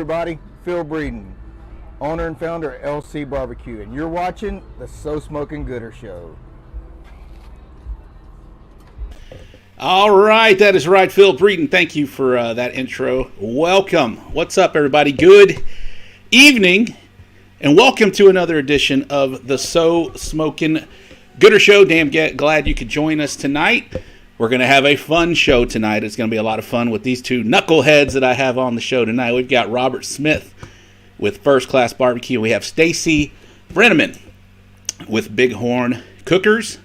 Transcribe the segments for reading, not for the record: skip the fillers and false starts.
everybody, Phil Breeden, owner and founder of LC Barbecue, and you're watching the So Smokin' Gooder Show. All right, that is right, Phil Breeden. Thank you for that intro. Welcome. What's up, everybody? Good evening, and welcome to another edition of the So Smokin' Gooder Show. Damn glad you could join us tonight. We're going to have a fun show tonight. It's going to be a lot of fun with these two knuckleheads that I have on the show tonight. We've got Robert Smith with First Class Barbecue. We have Stacy Breneman with Bighorn Cookers.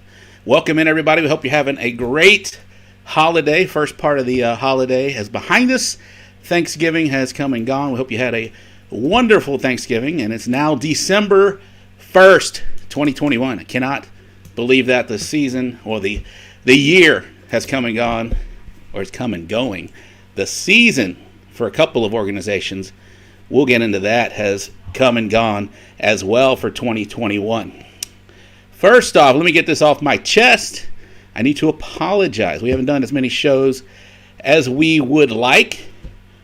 Welcome in, everybody. We hope you're having a great holiday. First part of the holiday is behind us. Thanksgiving has come and gone. We hope you had a wonderful Thanksgiving, and it's now December 1st, 2021. I cannot believe that the season or the year has come and gone, or it's come and going. The season for a couple of organizations, we'll get into that, has come and gone as well for 2021. First off, let me get this off my chest. I need to apologize. We haven't done as many shows as we would like.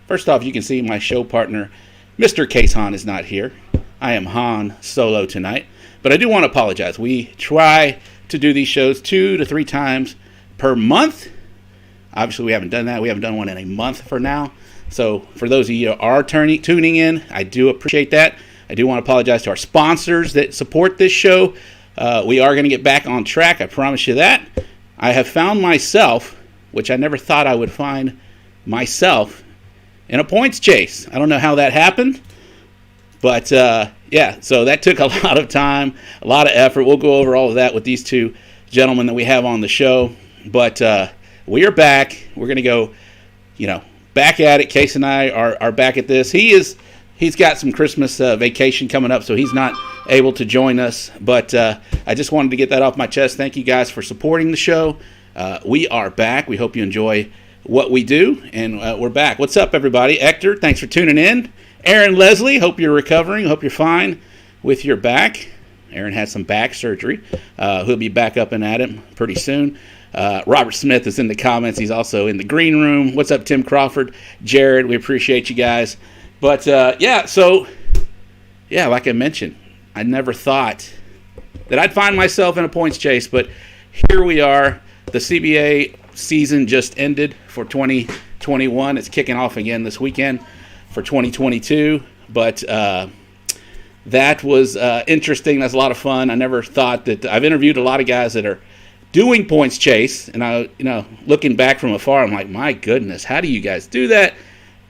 First off, you can see my show partner, Mr. Case Han, is not here. I am Han solo tonight. But I do want to apologize. We try to do these shows 2 to 3 times per month. Obviously, we haven't done that. We haven't done one in a month for now. So for those of you who are tuning in, I do appreciate that. I do want to apologize to our sponsors that support this show. We are going to get back on track. I promise you that. I have found myself, which I never thought I would find myself, in a points chase. I don't know how that happened, but yeah, so that took a lot of time, a lot of effort. We'll go over all of that with these two gentlemen that we have on the show. But we are back. We're going to go, back at it. Case and I are back at this. He's got some Christmas vacation coming up, so he's not able to join us. But I just wanted to get that off my chest. Thank you guys for supporting the show. We are back. We hope you enjoy what we do, and we're back. What's up, everybody? Hector, thanks for tuning in. Aaron Leslie, hope you're recovering. Hope you're fine with your back. Aaron had some back surgery. He'll be back up and at him pretty soon. Robert Smith is in the comments. He's also in the green room. What's up, Tim Crawford? Jared, we appreciate you guys. But, like I mentioned, I never thought that I'd find myself in a points chase, but here we are. The CBA season just ended for 2021. It's kicking off again this weekend for 2022, but that was interesting. That's a lot of fun. I never thought that. I've interviewed a lot of guys that are doing points chase, and I, looking back from afar, I'm like, my goodness, how do you guys do that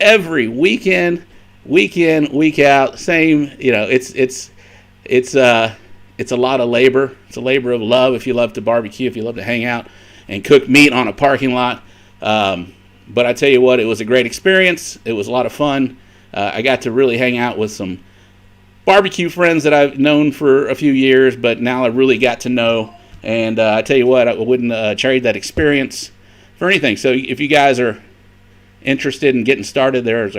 every weekend, week in, week out? Same, it's a lot of labor. It's a labor of love. If you love to barbecue, if you love to hang out and cook meat on a parking lot. But I tell you what, it was a great experience. It was a lot of fun. I got to really hang out with some barbecue friends that I've known for a few years, but now I really got to know. And I tell you what, I wouldn't trade that experience for anything. So if you guys are interested in getting started, there's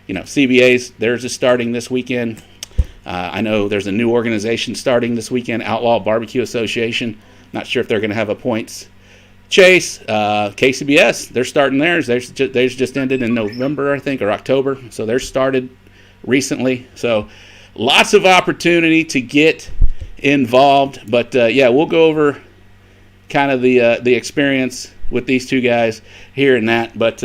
CBA's, theirs is starting this weekend. I know there's a new organization starting this weekend, Outlaw Barbecue Association. Not sure if they're going to have a points chase. KCBS, they're starting theirs. Theirs just ended in November, I think, or October. So they're started recently. So lots of opportunity to get involved. But, we'll go over kind of the experience with these two guys here and that. But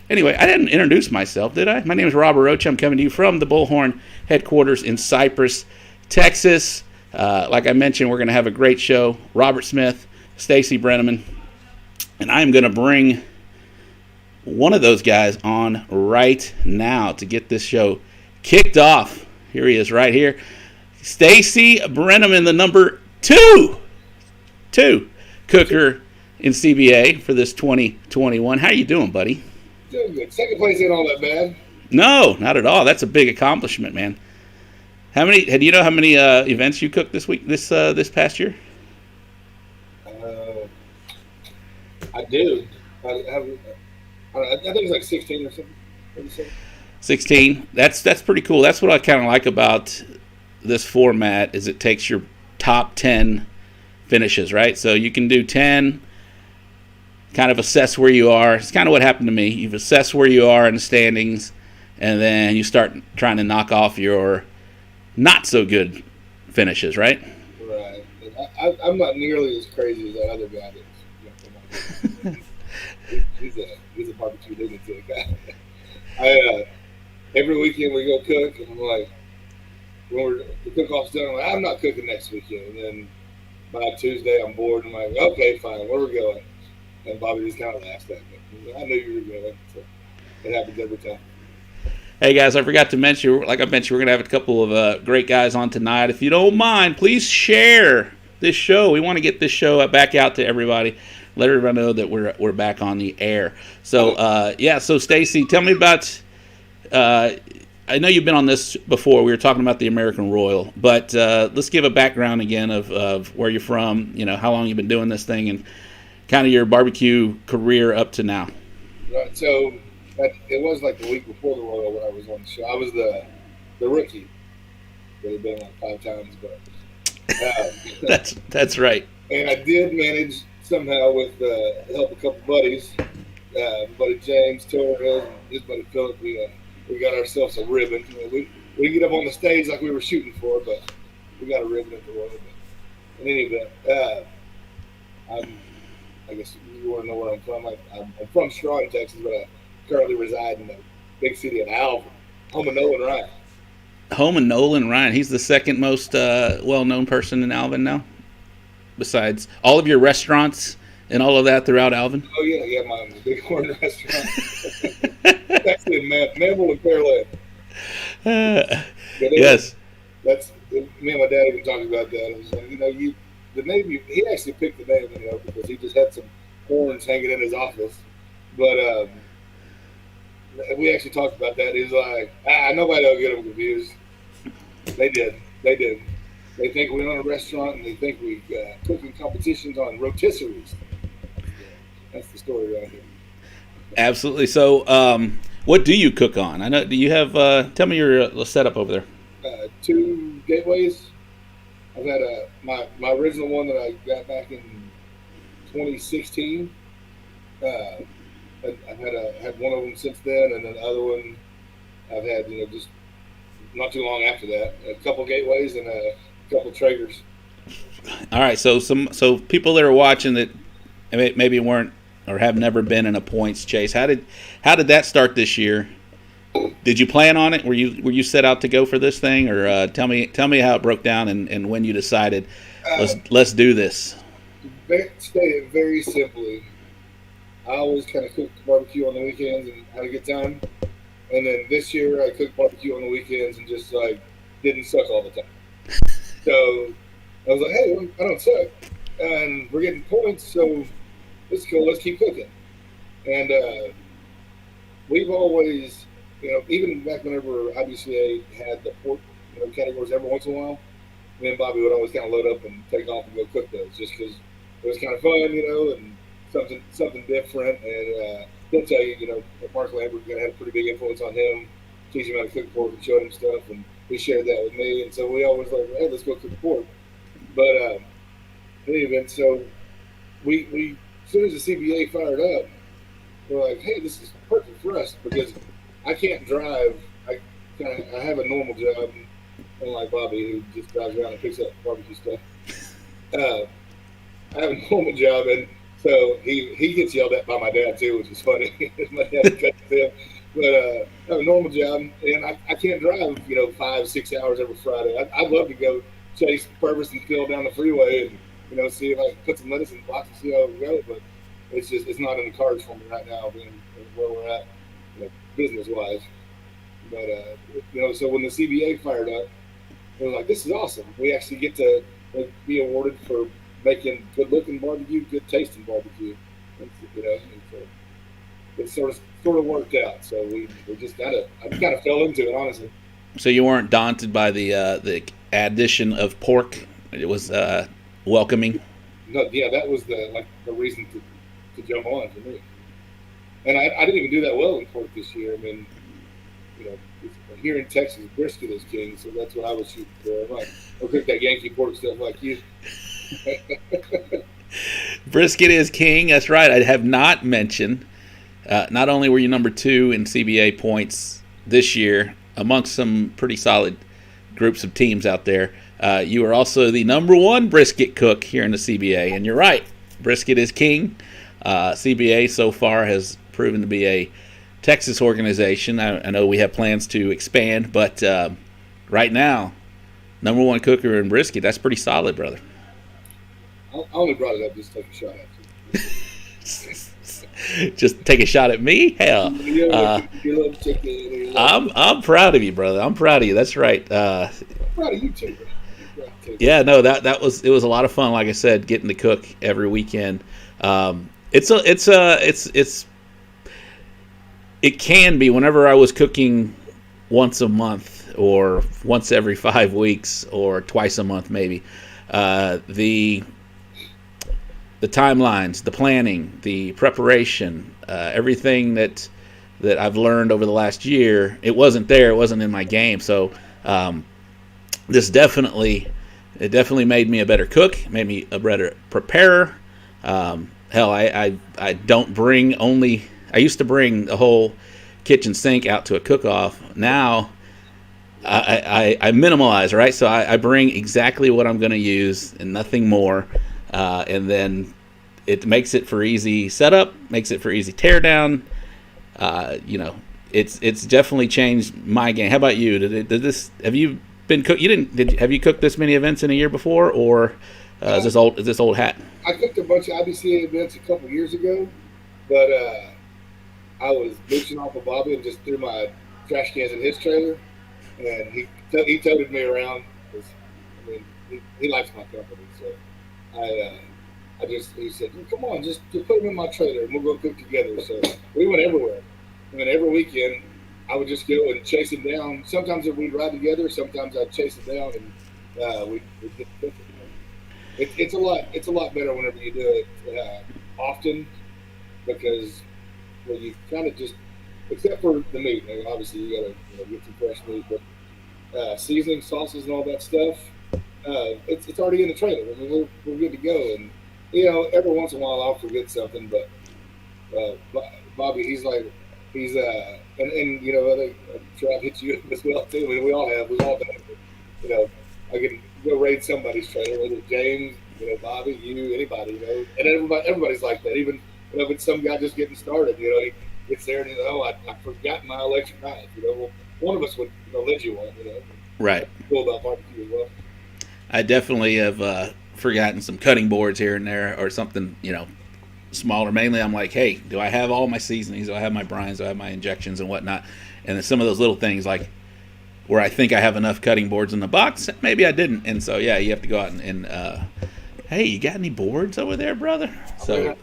anyway, I didn't introduce myself, did I? My name is Robert Roach. I'm coming to you from the Bullhorn headquarters in Cypress, Texas. Like I mentioned, we're going to have a great show. Robert Smith, Stacy Breneman, and I'm going to bring one of those guys on right now to get this show kicked off. Here he is right here. Stacy Breneman, the number two cooker in CBA for this 2021. How you doing, buddy? Doing good. Second place ain't all that bad. No, not at all. That's a big accomplishment, man. Do you know how many events you cooked this past year? I do. I think it's like 16 or something. 16. That's pretty cool. That's what I kind of like about this format is it takes your top 10 finishes, right? So you can do 10, kind of assess where you are. It's kind of what happened to me. You've assessed where you are in the standings, and then you start trying to knock off your not so good finishes, right? Right. I'm not nearly as crazy as that other guy is. He's a barbecue lunatic guy. Every weekend we go cook, and I'm like, when the cook-off's done, I'm like, I'm not cooking next weekend. And then by Tuesday, I'm bored, and I'm like, okay, fine, where are we going? And Bobby just kind of laughed at me. I knew you were going. So it happens every time. Hey guys, I forgot to mention, like I mentioned, we're going to have a couple of great guys on tonight. If you don't mind, please share this show. We want to get this show back out to everybody. Let everybody know that we're back on the air. So, so Stacy, tell me about, I know you've been on this before. We were talking about the American Royal, but let's give a background again of where you're from, how long you've been doing this thing, and kind of your barbecue career up to now. Right, so it was like the week before the Royal when I was on the show. I was the rookie. They've been like 5 times, but that's right. And I did manage somehow with the help of a couple buddies, buddy James, Torres, and his buddy Philip. We got ourselves a ribbon. We didn't get up on the stage like we were shooting for, but we got a ribbon at the Royal. In any event, I guess you want to know where I'm from. I'm from Strawn, Texas, but I currently reside in the big city of Alvin, home of Nolan Ryan. Home of Nolan Ryan. He's the second most well-known person in Alvin now, besides all of your restaurants and all of that throughout Alvin. Oh, yeah, my big corner restaurant. Actually in Manville and Pearland. Yes. That's me and my dad even talking about that. It was like, the name he actually picked the name, because he just had some horns hanging in his office. But we actually talked about that. He's like, nobody will get them confused. They did. They think we own a restaurant, and they think we cook in competitions on rotisseries. That's the story around here. Absolutely. So, what do you cook on? I know. Do you have? Tell me your setup over there. 2 gateways. I've had my original one that I got back in 2016. I've had one of them since then, and then the other one I've had just not too long after that. A couple gateways and a couple Traegers. All right. So people that are watching that maybe weren't or have never been in a points chase. How did that start this year? Did you plan on it? Were you set out to go for this thing, or tell me how it broke down and when you decided let's do this? Stated very simply, I always kind of cooked barbecue on the weekends and had a good time. And then this year I cooked barbecue on the weekends and just like didn't suck all the time. So I was like, hey, I don't suck, and we're getting points, so it's cool. Let's keep cooking. And we've always, even back whenever IBCA had the pork categories every once in a while, me and Bobby would always kind of load up and take off and go cook those, just because it was kind of fun, and something different. And he'll tell you, Mark Lambert had a pretty big influence on him, teaching him how to cook pork and showed him stuff, and he shared that with me. And so we always like, hey, let's go cook pork. But in any event, so we as soon as the CBA fired up, we're like, hey, this is perfect for us because I can't drive. I have a normal job, unlike Bobby, who just drives around and picks up barbecue stuff. I have a normal job, and so he gets yelled at by my dad too, which is funny. My dad cuts him, but I have a normal job, and I can't drive 5-6 hours every Friday. I'd love to go chase Purvis and Phil down the freeway and see if I can put some lettuce in the box and see how it goes, but it's not in the cards for me right now, being where we're at, business wise. But so when the CBA fired up, we were like, this is awesome. We actually get to be awarded for making good looking barbecue, good tasting barbecue. And so it sort of worked out. So we just I kind of fell into it, honestly. So you weren't daunted by the addition of pork? It was welcoming. No, yeah, that was the reason to jump on for me. And I didn't even do that well in pork this year. I mean, here in Texas, brisket is king, so that's what I was shooting for. I'm like, I'll cook that Yankee pork stuff like you. Brisket is king. That's right. I have not mentioned. Not only were you number 2 in CBA points this year amongst some pretty solid groups of teams out there. You are also the number one brisket cook here in the CBA, and you're right. Brisket is king. CBA so far has proven to be a Texas organization. I know we have plans to expand, but right now, number one cooker in brisket, that's pretty solid, brother. I only brought it up just to take a shot at you. Just take a shot at me? Hell. I'm proud of you, brother. I'm proud of you. That's right. I'm proud of you too, bro. Yeah, no, it was a lot of fun. Like I said, getting to cook every weekend. It can be whenever I was cooking once a month or once every 5 weeks or twice a month maybe. The timelines, the planning, the preparation, everything that I've learned over the last year, it wasn't there. It wasn't in my game. So this definitely made me a better cook, made me a better preparer. Hell, I don't bring only. I used to bring the whole kitchen sink out to a cook-off. Now I minimalize, right? So I bring exactly what I'm going to use and nothing more. And then it makes it for easy setup, makes it for easy tear down. It's definitely changed my game. How about you? Have you been cook? Have you cooked this many events in a year before, or is this old hat? I cooked a bunch of IBCA events a couple years ago, but I was mooching off of Bobby and just threw my trash cans in his trailer, and he toted me around. He likes my company, so he said, "Come on, just put them in my trailer, and we'll go cook together." So we went everywhere. And then every weekend, I would just go and chase him down. Sometimes we'd ride together. Sometimes I'd chase him down, and we'd get cooking. It's a lot better whenever you do it often, because you kind of just, except for the meat. I mean, obviously you gotta get some fresh meat, but seasoning, sauces, and all that stuff, it's already in the trailer. I mean, we're good to go. And every once in a while I'll forget something, but Bobby, he's and I'm sure I've hit you as well too. I mean, we've all done it. I can go raid somebody's trailer, whether it's James, Bobby, you, anybody, and everybody's like that. Even if it's some guy just getting started, he gets there and I forgot my electric knife. Well, one of us would lend you one. Right. Cool about barbecue as well. I definitely have forgotten some cutting boards here and there, or something, smaller. Mainly, I'm like, hey, do I have all my seasonings? Do I have my brines? Do I have my injections and whatnot? And then some of those little things, like where I think I have enough cutting boards in the box, maybe I didn't. And so, yeah, you have to go out and hey, you got any boards over there, brother? So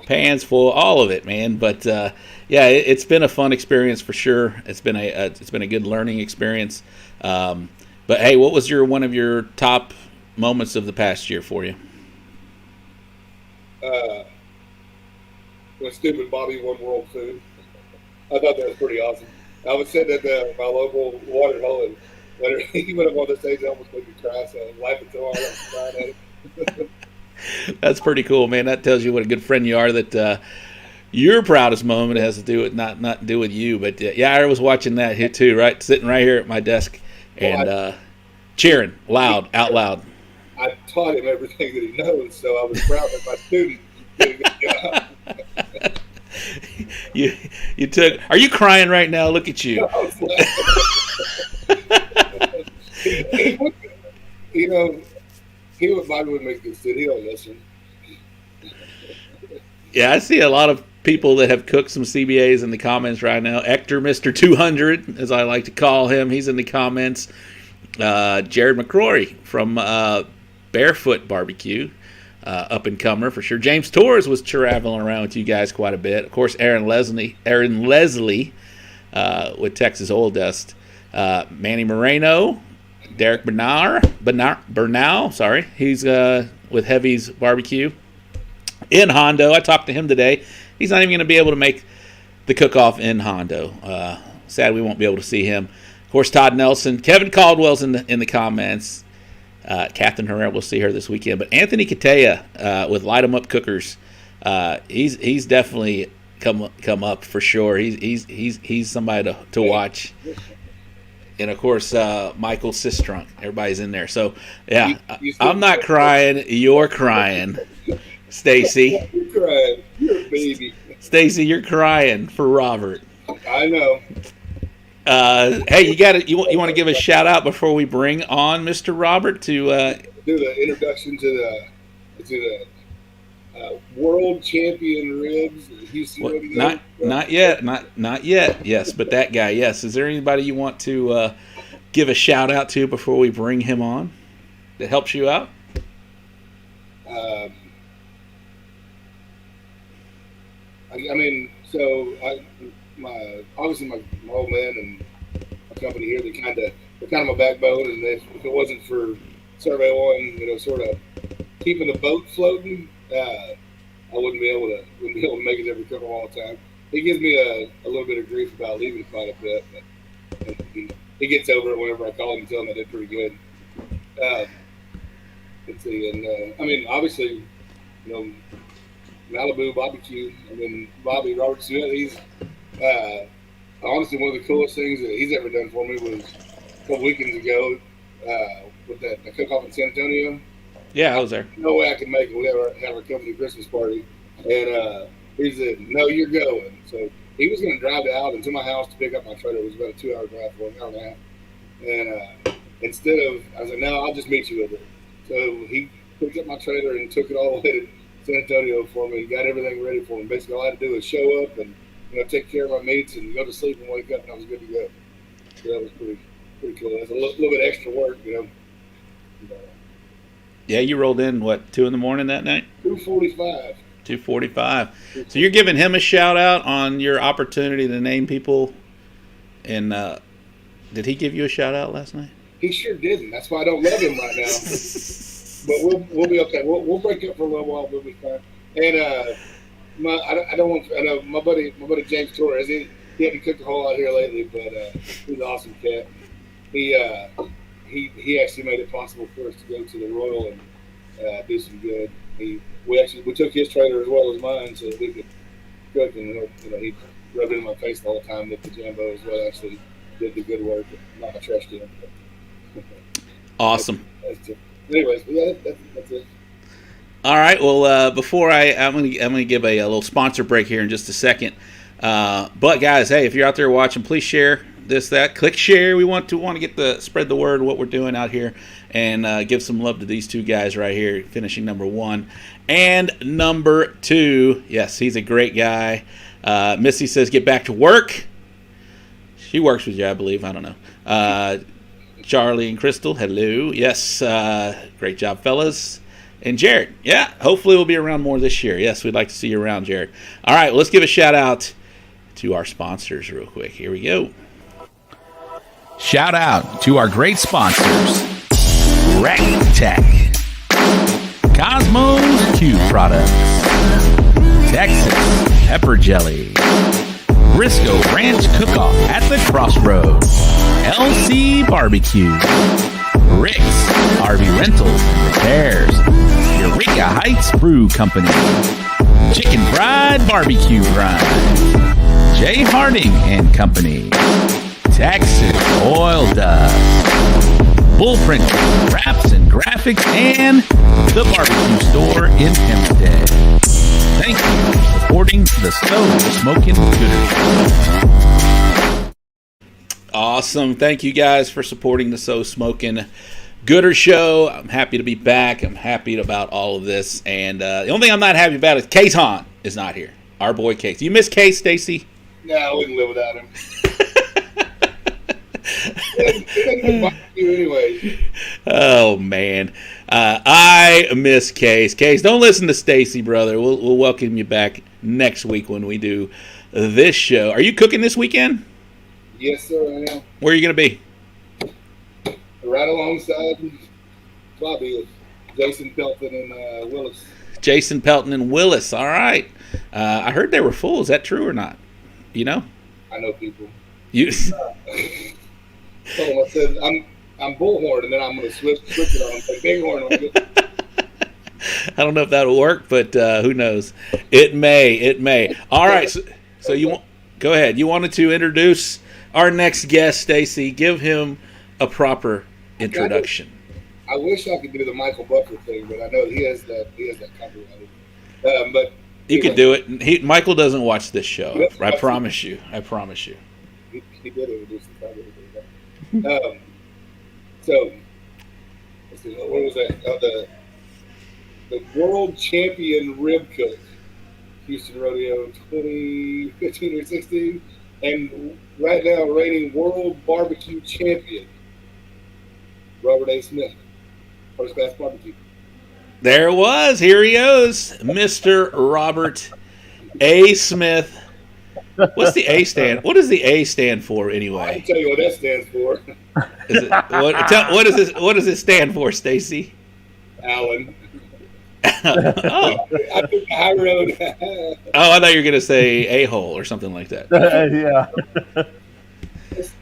pans full, all of it, man. But yeah, it's been a fun experience for sure. It's been a good learning experience. But hey, what was one of your top moments of the past year for you? When stupid Bobby won World Food, I thought that was pretty awesome. I was sitting at my local water hole, and he went up on the stage and almost made me cry. So I was laughing so hard I was crying at it. That's pretty cool, man. That tells you what a good friend you are. That your proudest moment has to do with not do with you, but yeah, I was watching that hit too, right, sitting right here at my desk and cheering out loud. I taught him everything that he knows, so I was proud of my student did a good job. You took. Are you crying right now? Look at you. Bobby would make good student. He don't listen. Yeah, I see a lot of people that have cooked some CBAs in the comments right now. Hector, Mr. 200, as I like to call him, he's in the comments. Jared McCrory from Barefoot Barbecue, up-and-comer for sure. James Torres was traveling around with you guys quite a bit. Of course, Aaron Leslie with Texas Oil Dust. Manny Moreno, Derek Bernal, sorry. He's with Heavy's Barbecue in Hondo. I talked to him today. He's not even going to be able to make the cook-off in Hondo. Sad we won't be able to see him. Of course, Todd Nelson. Kevin Caldwell's in the comments. Catherine Herrera, we'll see her this weekend. But Anthony Katea with Light 'em Up Cookers, he's definitely come up for sure. He's somebody to watch. And of course, Michael Sistrunk. Everybody's in there. So yeah, I'm not crying. You're crying, Stacy. You're crying. You're a baby. Stacy, you're crying for Robert. I know. Hey, you want to give a shout out before we bring on Mr. Robert to do the introduction to the world champion ribs. Not yet. Yes, but that guy. Yes. Is there anybody you want to give a shout out to before we bring him on that helps you out? Obviously my old man and my company here, they're kind of my backbone, and if it wasn't for Survey One, sort of keeping the boat floating, I wouldn't be able to make it every couple all the time. He gives me a little bit of grief about leaving quite a bit, but he gets over it whenever I call him and tell him I did pretty good. Let's see, and obviously, Malibu barbecue. Robert Smith, he's honestly one of the coolest things that he's ever done for me was a couple weekends ago with the cook-off in San Antonio. Yeah, I was there. No way I could make it. We have our company Christmas party, and he said, "No, you're going." So he was going to drive out into my house to pick up my trailer. It was about a 2-hour drive for an hour and a half. And instead of, I was like, "No, I'll just meet you with it." So he picked up my trailer and took it all the way to San Antonio for me. Got everything ready for me. Basically, all I had to do was show up and take care of my mates and go to sleep and wake up, and I was good to go. So that was pretty cool. That's a little bit extra work, Yeah, you rolled in, 2 in the morning that night? 2:45. 2:45. So you're giving him a shout out on your opportunity to name people. And did he give you a shout out last night? He sure didn't. That's why I don't love him right now. But we'll be okay. We'll break up for a little while. We'll be fine. And my buddy James Torres. He hasn't cooked a whole lot here lately, but he's an awesome cat. He actually made it possible for us to go to the Royal and do some good. We took his trailer as well as mine so that we could cook, and he rubbed it in my face all the time that the Jambo as well actually did the good work, not my trash can. Awesome. Anyways, yeah, that's it. All right. Well, before I'm gonna give a little sponsor break here in just a second. But guys, hey, if you're out there watching, please share that. Click share. We want to spread the word of what we're doing out here, and give some love to these two guys right here, finishing number 1 and number 2. Yes, he's a great guy. Missy says, "Get back to work." She works with you, I believe. I don't know. Charlie and Crystal, hello. Yes, great job, fellas. And Jared, yeah, hopefully we'll be around more this year. Yes, we'd like to see you around, Jared. All right, let's give a shout out to our sponsors real quick. Here we go. Shout out to our great sponsors: Rec Tech, Cosmos Q Products, Texas Pepper Jelly, Briscoe Ranch Cook-Off at the Crossroads, LC Barbecue, Rick's RV Rentals and Repairs, Eureka Heights Brew Company, Chicken Fried Barbecue Grind, Jay Harding and Company, Texas Oil Dust, Bullprint Wraps and Graphics, and the Barbecue Store in Hempstead. Thank you for supporting the Smokin Gooder Show. Awesome. Thank you guys for supporting the Smokin Gooder Show. I'm happy to be back. I'm happy about all of this. And the only thing I'm not happy about is Case Hahn is not here. Our boy Case. You miss Case, Stacy? No, I wouldn't live without him. Anyway. Oh man, I miss Case. Case, don't listen to Stacy, brother. We'll welcome you back next week when we do this show. Are you cooking this weekend? Yes, sir, I am. Where are you going to be? Right alongside Bobby with Jason Pelton and Willis. Jason Pelton and Willis. All right. I heard they were full. Is that true or not? You know? I know people. You. So I said, I'm bullhorn, and then I'm going to switch it on. Like Bighorn. I don't know if that'll work, but who knows? It may. It may. All right. So you want go ahead. You wanted to introduce our next guest, Stacy. Give him a proper introduction. I wish I could do the Michael Butler thing, but I know he has that copyright. But you could do it. Michael doesn't watch this show. I promise you. I promise you. He did introduce the copyright. So, let's see, what was that? The world champion rib cook, Houston Rodeo 2015 or 16, and right now reigning world barbecue champion, Robert A. Smith, First Class Barbecue. There it was. Here he is, Mr. Robert A. Smith. What's the A stand? What does the A stand for anyway? I can tell you what that stands for. What does it stand for, Stacy? Alan. Oh. I took the high road. Oh, I thought you were going to say a-hole or something like that. Yeah. It's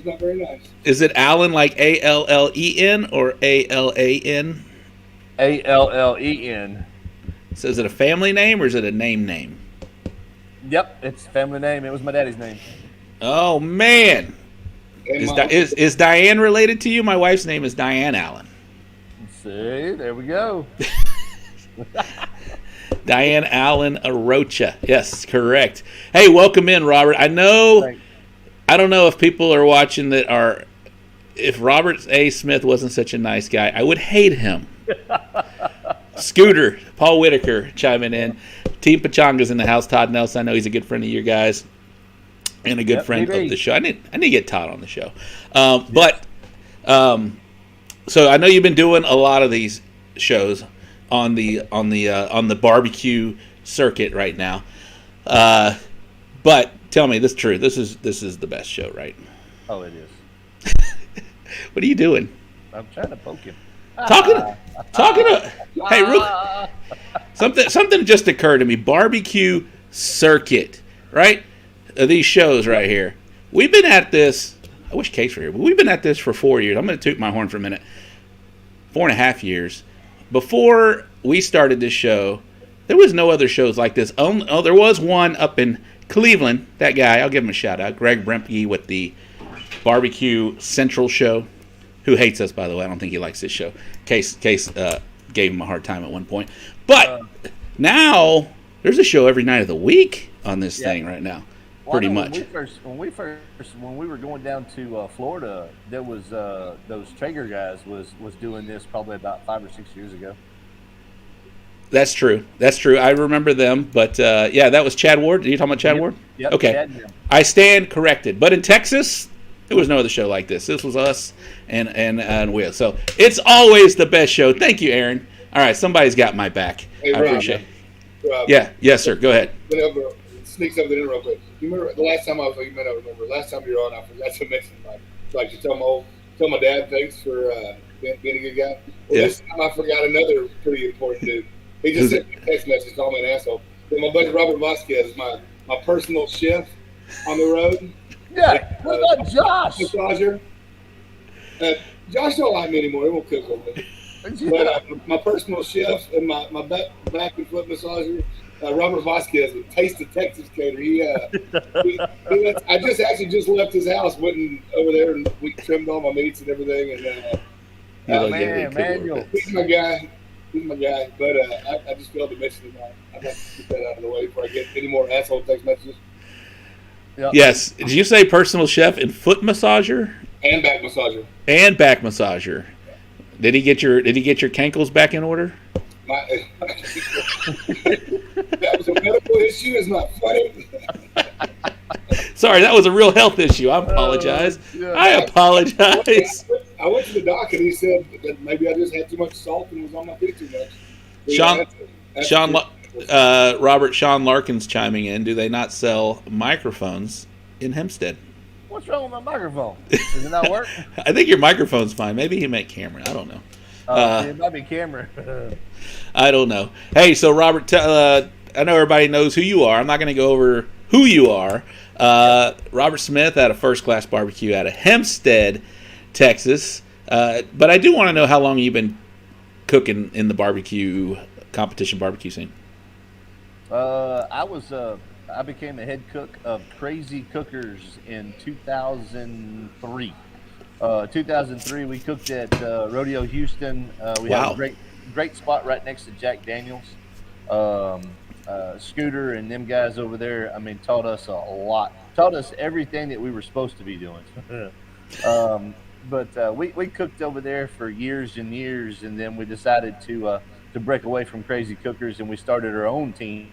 not very nice. Is it Allen like A-L-L-E-N or A-L-A-N? A-L-L-E-N. So is it a family name or is it a name? Yep, it's family name. It was my daddy's name. Oh, man. Is Diane related to you? My wife's name is Diane Allen. See, there we go. Diane Allen Arocha. Yes, correct. Hey, welcome in, Robert. I don't know if people are watching that are. If Robert A. Smith wasn't such a nice guy, I would hate him. Scooter, Paul Whitaker chiming in. Team Pachanga's in the house. Todd Nelson, I know he's a good friend of you guys and a good friend of the show. I need to get Todd on the show. So I know you've been doing a lot of these shows on the barbecue circuit right now. But tell me this is true. This is the best show, right? Oh, it is. What are you doing? I'm trying to poke him. Talking to. Hey, real, something just occurred to me. Barbecue circuit, right? These shows right here. We've been at this. I wish Case were here, but we've been at this for 4 years. I'm going to toot my horn for a minute. 4.5 years. Before we started this show, there was no other shows like this. Oh, there was one up in Cleveland. That guy, I'll give him a shout out. Greg Bremke with the Barbecue Central show. Who hates us, by the way? I don't think he likes this show. Case gave him a hard time at one point. But now there's a show every night of the week on this thing right now. Pretty much. When we were going down to Florida, there was those Traeger guys was doing this probably about 5 or 6 years ago. That's true. I remember them, but yeah, that was Chad Ward. Are you talking about Chad Ward? Yep. Okay. Chad, I stand corrected. But in Texas, there was no other show like this. This was us and Will. So it's always the best show. Thank you, Aaron. All right, somebody's got my back. Hey, I Rob, appreciate it. Rob, Yes, sir. Go ahead. Sneak something in real quick. You remember the last time I was like, you might not remember. Last time you were on, I forgot to mention like to tell my dad thanks for being a good guy. Well, this time I forgot another pretty important dude. He just sent me a text message, called me an asshole. But my buddy Robert Vasquez is my personal chef on the road. Yeah, what about Josh? Massager. Josh don't like me anymore. He won't cook with me. But my personal chef and my back and foot massager, Robert Vasquez with Taste of Texas Cater. I just left his house, went over there, and we trimmed all my meats and everything. And Manuel. He's my guy. But I just failed to mention him. I'd like to get that out of the way before I get any more asshole text messages. Yep. Yes. Did you say personal chef and foot massager? And back massager. And back massager. Did he get your cankles back in order? That was a medical issue. It's not funny. Sorry, that was a real health issue. I apologize. I apologize. I went to the doc and he said that maybe I just had too much salt and was on my feet too much. Sean Larkin's chiming in. Do they not sell microphones in Hempstead? What's wrong with my microphone? Does it not work? I think your microphone's fine. Maybe he meant camera. I don't know. It might be camera. I don't know. Hey, so Robert, I know everybody knows who you are. I'm not going to go over who you are. Robert Smith out of First Class Barbecue out of Hempstead, Texas. But I do want to know how long you've been cooking in the barbecue competition barbecue scene? I became a head cook of Crazy Cookers in 2003. 2003, we cooked at Rodeo Houston. We had Wow. a great spot right next to Jack Daniels. Scooter and them guys over there, I mean, taught us a lot. Taught us everything that we were supposed to be doing. But we cooked over there for years and years, and then we decided to break away from Crazy Cookers, and we started our own team.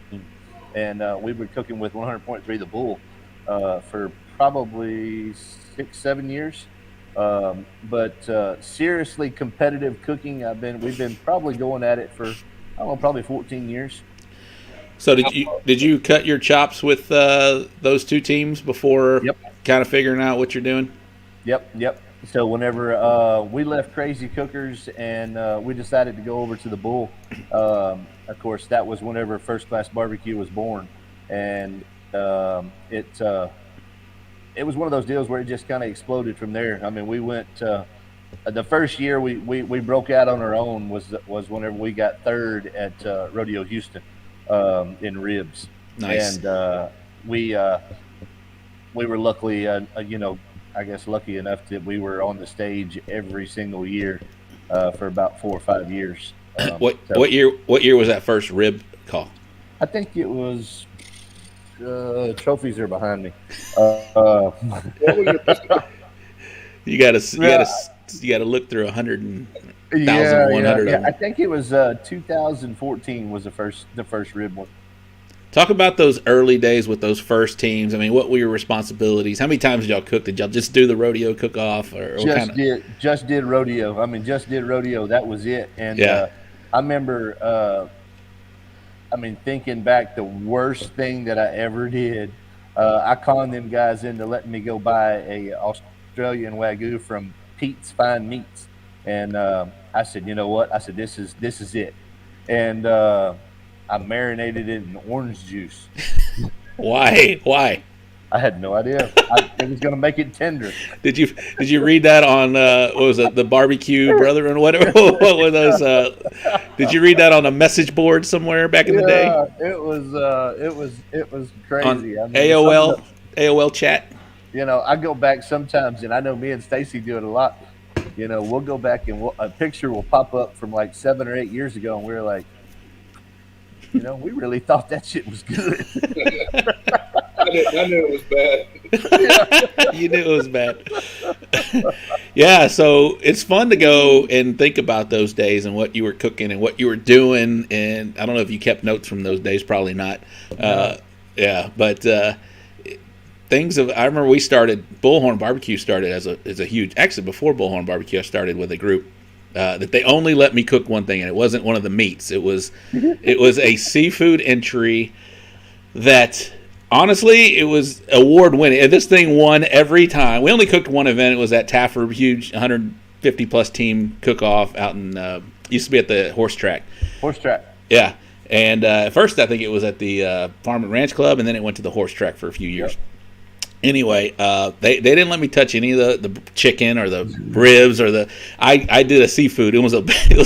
And we were cooking with 100.3 The Bull for probably 6-7 years. But seriously competitive cooking, we've been probably going at it for, I don't know, probably 14 years. So did you cut your chops with those two teams before Yep. kind of figuring out what you're doing? Yep. So whenever we left Crazy Cookers and we decided to go over to the Bull, of course, that was whenever First Class Barbecue was born. And it was one of those deals where it just kind of exploded from there. I mean, we went the first year we broke out on our own was whenever we got third at Rodeo Houston in ribs. Nice. And we were luckily, I guess lucky enough that we were on the stage every single year for about 4 or 5 years. What year was that first rib call? I think it was. Trophies are behind me. What was your best? You gotta look through 100,100 of them. I think it was 2014 was the first rib one. Talk about those early days with those first teams. I mean, what were your responsibilities? How many times did y'all cook? Did y'all just do the rodeo cook-off? Just did rodeo. I mean, just did rodeo. That was it. And Yeah. I remember, thinking back, the worst thing that I ever did, I conned them guys into letting me go buy a Australian Wagyu from Pete's Fine Meats. And I said, you know what? I said, this is it. And I marinated it in orange juice. Why? I had no idea. It was going to make it tender. Did you read that on what was it, the Barbecue Brethren? What were those? Did you read that on a message board somewhere back in the day? It was crazy. On AOL chat. I go back sometimes, and I know me and Stacy do it a lot. We'll go back and a picture will pop up from like 7 or 8 years ago, and we're like, we really thought that shit was good. I knew it was bad. You knew it was bad. Yeah, so it's fun to go and think about those days and what you were cooking and what you were doing. And I don't know if you kept notes from those days, probably not. Yeah, but I remember we started, Bullhorn Barbecue started as a huge, actually before Bullhorn Barbecue, I started with a group that they only let me cook one thing, and it wasn't one of the meats. It was a seafood entry that, honestly, it was award winning. And this thing won every time. We only cooked one event. It was at Taffer, huge 150 plus team cook off out in used to be at the horse track. Yeah. And at first I think it was at the Farm and Ranch Club, and then it went to the horse track for a few years. Yep. Anyway, they didn't let me touch any of the chicken or the ribs or I did a seafood. It was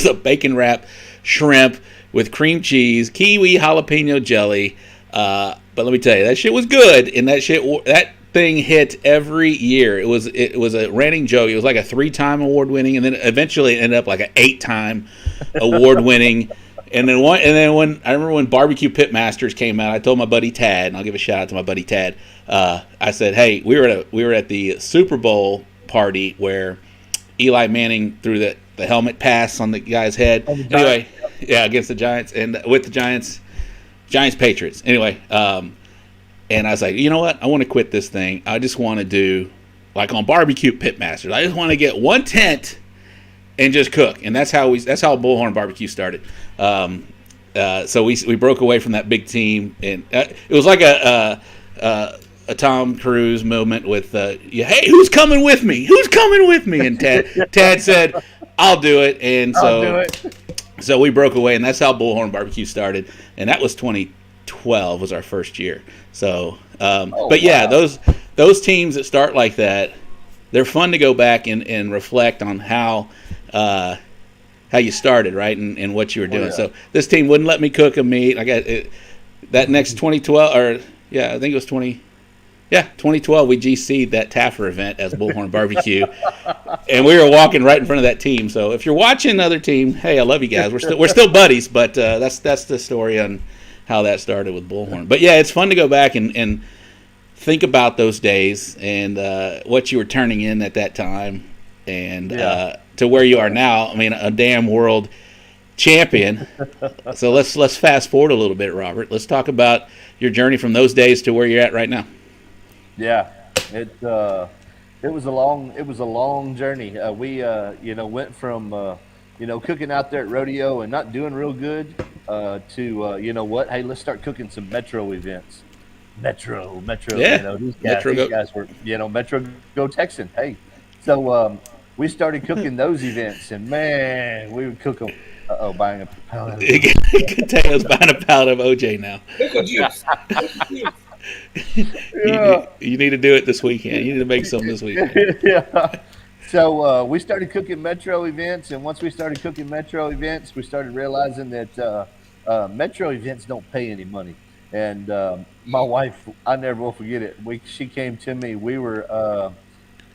a bacon wrap shrimp with cream cheese, kiwi, jalapeno jelly. But let me tell you, that shit was good, and that thing hit every year. It was a ranting joke. It was like a 3-time award winning, and then eventually it ended up like an 8-time award winning. And then when I remember when Barbecue Pitmasters came out, I told my buddy Tad, and I'll give a shout out to my buddy Tad. I said, "Hey, we were at the Super Bowl party where Eli Manning threw the helmet pass on the guy's head. Anyway, yeah, against the Giants and with the Giants Patriots. Anyway, and I was like, you know what? I want to quit this thing. I just want to do like on Barbecue Pitmasters. I just want to get one tent and just cook, and that's how Bullhorn Barbecue started. So we broke away from that big team, and it was like a Tom Cruise moment with, hey, who's coming with me? Who's coming with me? And Tad said, I'll do it, and so we broke away, and that's how Bullhorn Barbecue started, and that was 2012 was our first year. So, yeah, those teams that start like that, they're fun to go back and reflect on how how you started, right, and what you were doing. yeah. So this team wouldn't let me cook a meat. I got it, that next 2012, or I think it was 2012. We GC'd that Taffer event as Bullhorn Barbecue, and we were walking right in front of that team. So if you're watching another team, hey, I love you guys. We're still buddies, but that's the story on how that started with Bullhorn. But yeah, it's fun to go back and think about those days and what you were turning in at that time, and to where you are now. I mean, a damn world champion. So let's fast forward a little bit, Robert. Let's talk about your journey from those days to where you're at right now. Yeah, it was a long journey. We went from cooking out there at rodeo and not doing real good to hey, let's start cooking some metro events. Metro. Yeah, These Metro guys were Metro Go Texan. Hey, so we started cooking those events, and man, we would cook them. Buying a pallet. Taylor's buying a pallet of OJ now. Pickle juice. You need to do it this weekend. You need to make some this weekend. Yeah. So we started cooking metro events, and once we started cooking metro events, we started realizing that metro events don't pay any money. And my wife, I never will forget it. She came to me. We were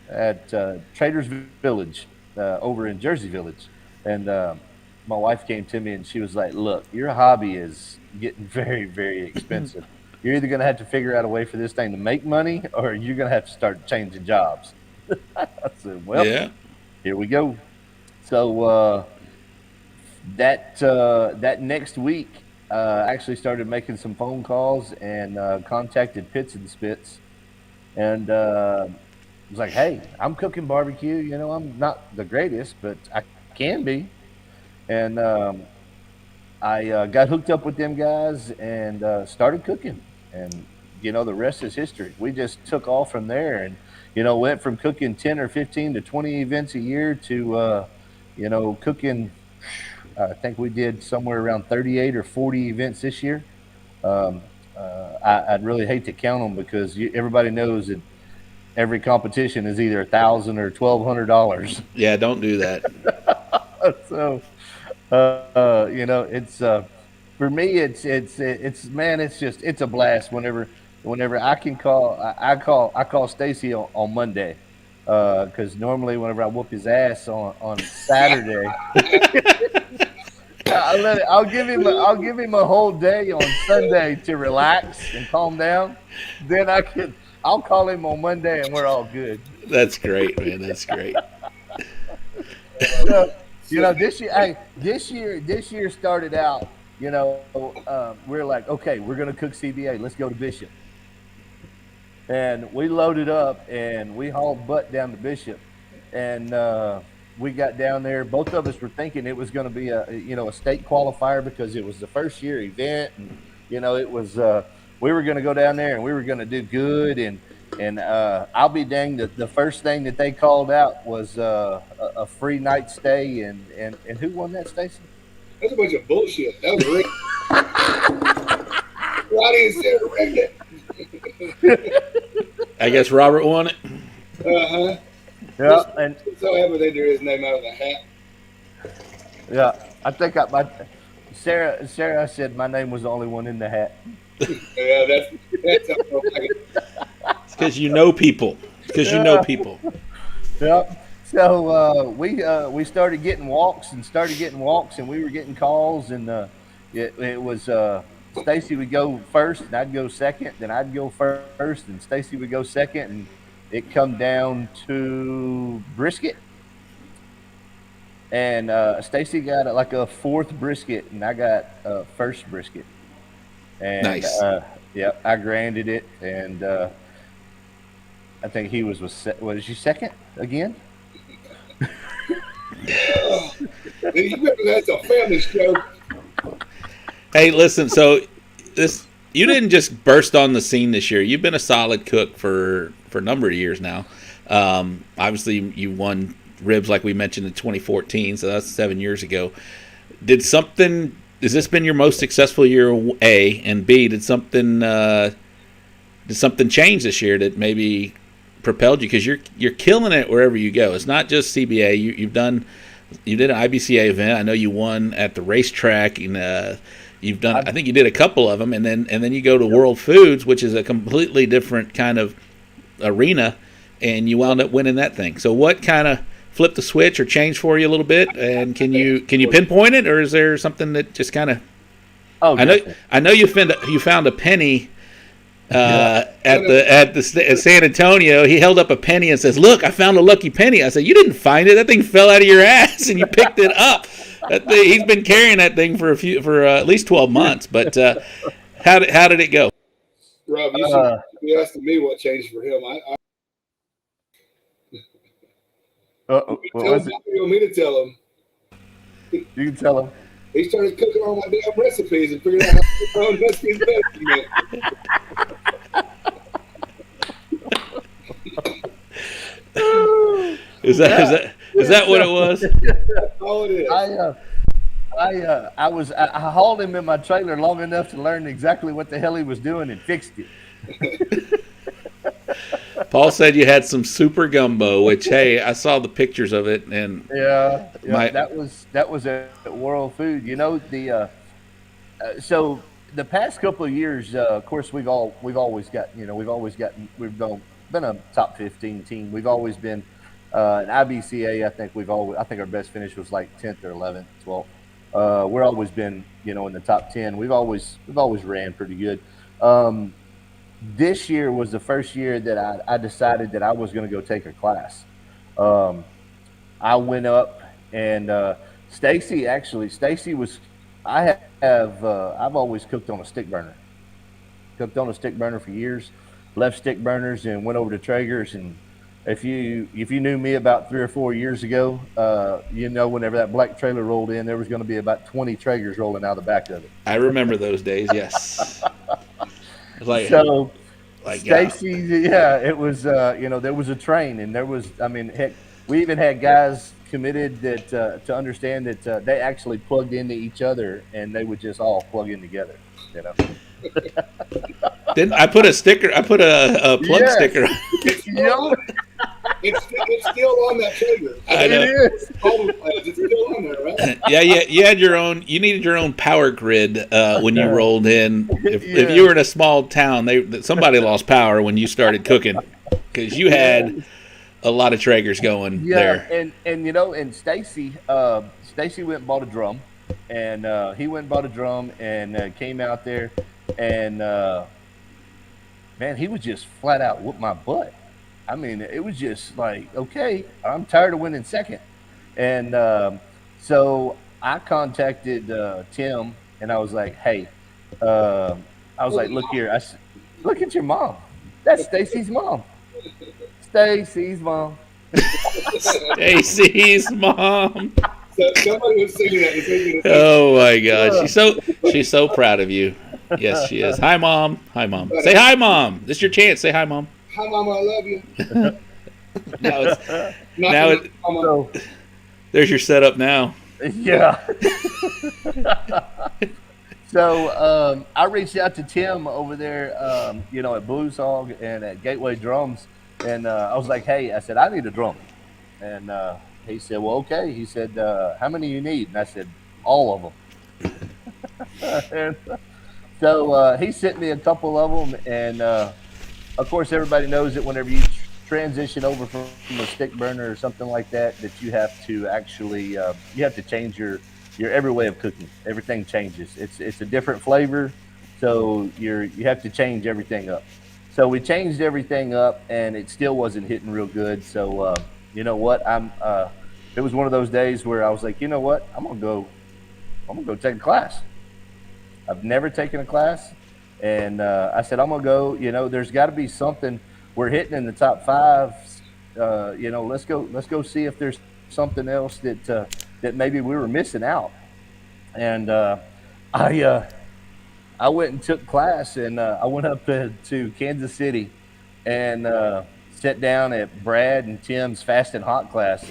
at Traders Village over in Jersey Village, and my wife came to me and she was like, "Look, your hobby is getting very, very expensive. You're either going to have to figure out a way for this thing to make money, or you're going to have to start changing jobs." I said, "Well, here we go." So that next week, I actually started making some phone calls and contacted Pits and Spits, and was like, "Hey, I'm cooking barbecue. I'm not the greatest, but I can be." And I got hooked up with them guys and started cooking. And, the rest is history. We just took off from there and, went from cooking 10 or 15 to 20 events a year to, cooking, I think we did somewhere around 38 or 40 events this year. I'd really hate to count them because everybody knows that every competition is either $1,000 or $1,200. Yeah, don't do that. So, it's for me, it's it's a blast whenever I can I call Stacy on Monday, because normally whenever I whoop his ass on Saturday, I'll give him a whole day on Sunday to relax and calm down. Then I'll call him on Monday and we're all good. That's great, man. That's great. This year started out, we're like, okay, we're going to cook CBA. Let's go to Bishop. And we loaded up and we hauled butt down to Bishop. And we got down there. Both of us were thinking it was going to be a state qualifier because it was the first year event. And, it was, we were going to go down there and we were going to do good. And I'll be danged, the first thing that they called out was a free night stay. And who won that, Stacy? That's a bunch of bullshit. That was rigged. Roddy and Sarah rigged it. I guess Robert won it. Uh-huh. Yeah. And so happy they drew his name out of the hat. Yeah. I think Sarah, I said my name was the only one in the hat. Yeah, that's It's because you know people. Yep. So we started getting walks, and we were getting calls, and it was Stacy would go first, and I'd go second, then I'd go first, and Stacy would go second, and it come down to brisket, and Stacy got like a fourth brisket, and I got first brisket, and nice. I granded it, and I think he was you second again? That's a family show. Hey, listen. So you didn't just burst on the scene this year. You've been a solid cook for a number of years now. Obviously, you won ribs like we mentioned in 2014, so that's 7 years ago. Has this been your most successful year? A, and B, did something change this year that maybe propelled you? Because you're killing it wherever you go. It's not just CBA. You've done you did an IBCA event. I know you won at the racetrack, and you've done. I think you did a couple of them, and then you go to World Foods, which is a completely different kind of arena, and you wound up winning that thing. So what kind of flipped the switch or changed for you a little bit? And can you pinpoint it, or is there something that just kind of? Oh, I know you found a penny at San Antonio. He held up a penny and says, "Look, I found a lucky penny." I said, "You didn't find it. That thing fell out of your ass, and you picked it up." He's been carrying that thing for at least 12 months. But how did it go? Rob, you should be asking me what changed for him. What was it? You want me to tell him? You can tell him. He started cooking all my damn recipes and figured out how to cook my own recipes better than me. Is that what it was? That's all it is. I hauled him in my trailer long enough to learn exactly what the hell he was doing and fixed it. Paul said you had some super gumbo, which, hey, I saw the pictures of it, and that was at World Food. You know, so the past couple of years, of course, we've been a top 15 team. We've always been an IBCA. I think our best finish was like 10th or 11th, 12th. We're always been, in the top 10. We've always ran pretty good. This year was the first year that I decided that I was going to go take a class. I went up and Stacy was. I've always cooked on a stick burner. Cooked on a stick burner for years. Left stick burners and went over to Traeger's. And if you knew me about 3 or 4 years ago, whenever that black trailer rolled in, there was going to be about 20 Traegers rolling out of the back of it. I remember those days. Yes. Stacy's, it was, there was a train, and there was, heck, we even had guys committed that to understand that they actually plugged into each other, and they would just all plug in together, Then I put a sticker. I put a plug sticker on. It's still on that trigger. I know. It is. It's still on there, right? Yeah. You had your own. You needed your own power grid when you rolled in. If you were in a small town, somebody lost power when you started cooking because you had a lot of Traegers going there. And Stacy went and bought a drum, and he went and bought a drum and came out there, and man, he was just flat out whoop my butt. It was just like, okay, I'm tired of winning second. And so I contacted Tim, and I was like, hey, look here. Look at your mom. That's Stacy's mom. Stacy's mom. Stacy's mom. So somebody was singing that. Oh, my God. She's so proud of you. Yes, she is. Hi, Mom. Hi, Mom. Say hi, Mom. This is your chance. Say hi, Mom. Hi, Mama, I love you. There's your setup now. Yeah. So I reached out to Tim over there, at Blues Hog and at Gateway Drums, and I was like, hey, I said, I need a drum. And he said, well, okay. He said, how many you need? And I said, all of them. And so he sent me a couple of them, and of course, everybody knows that whenever you transition over from a stick burner or something like that, that you have to actually you have to change your every way of cooking. Everything changes. It's a different flavor, so you have to change everything up. So we changed everything up, and it still wasn't hitting real good. So you know what? It was one of those days where I was like, you know what? I'm gonna go take a class. I've never taken a class. And I said, I'm going to go, there's got to be something. We're hitting in the top 5. Let's go see if there's something else that maybe we were missing out. And I went and took class, and I went up to Kansas City and sat down at Brad and Tim's Fast and Hot class.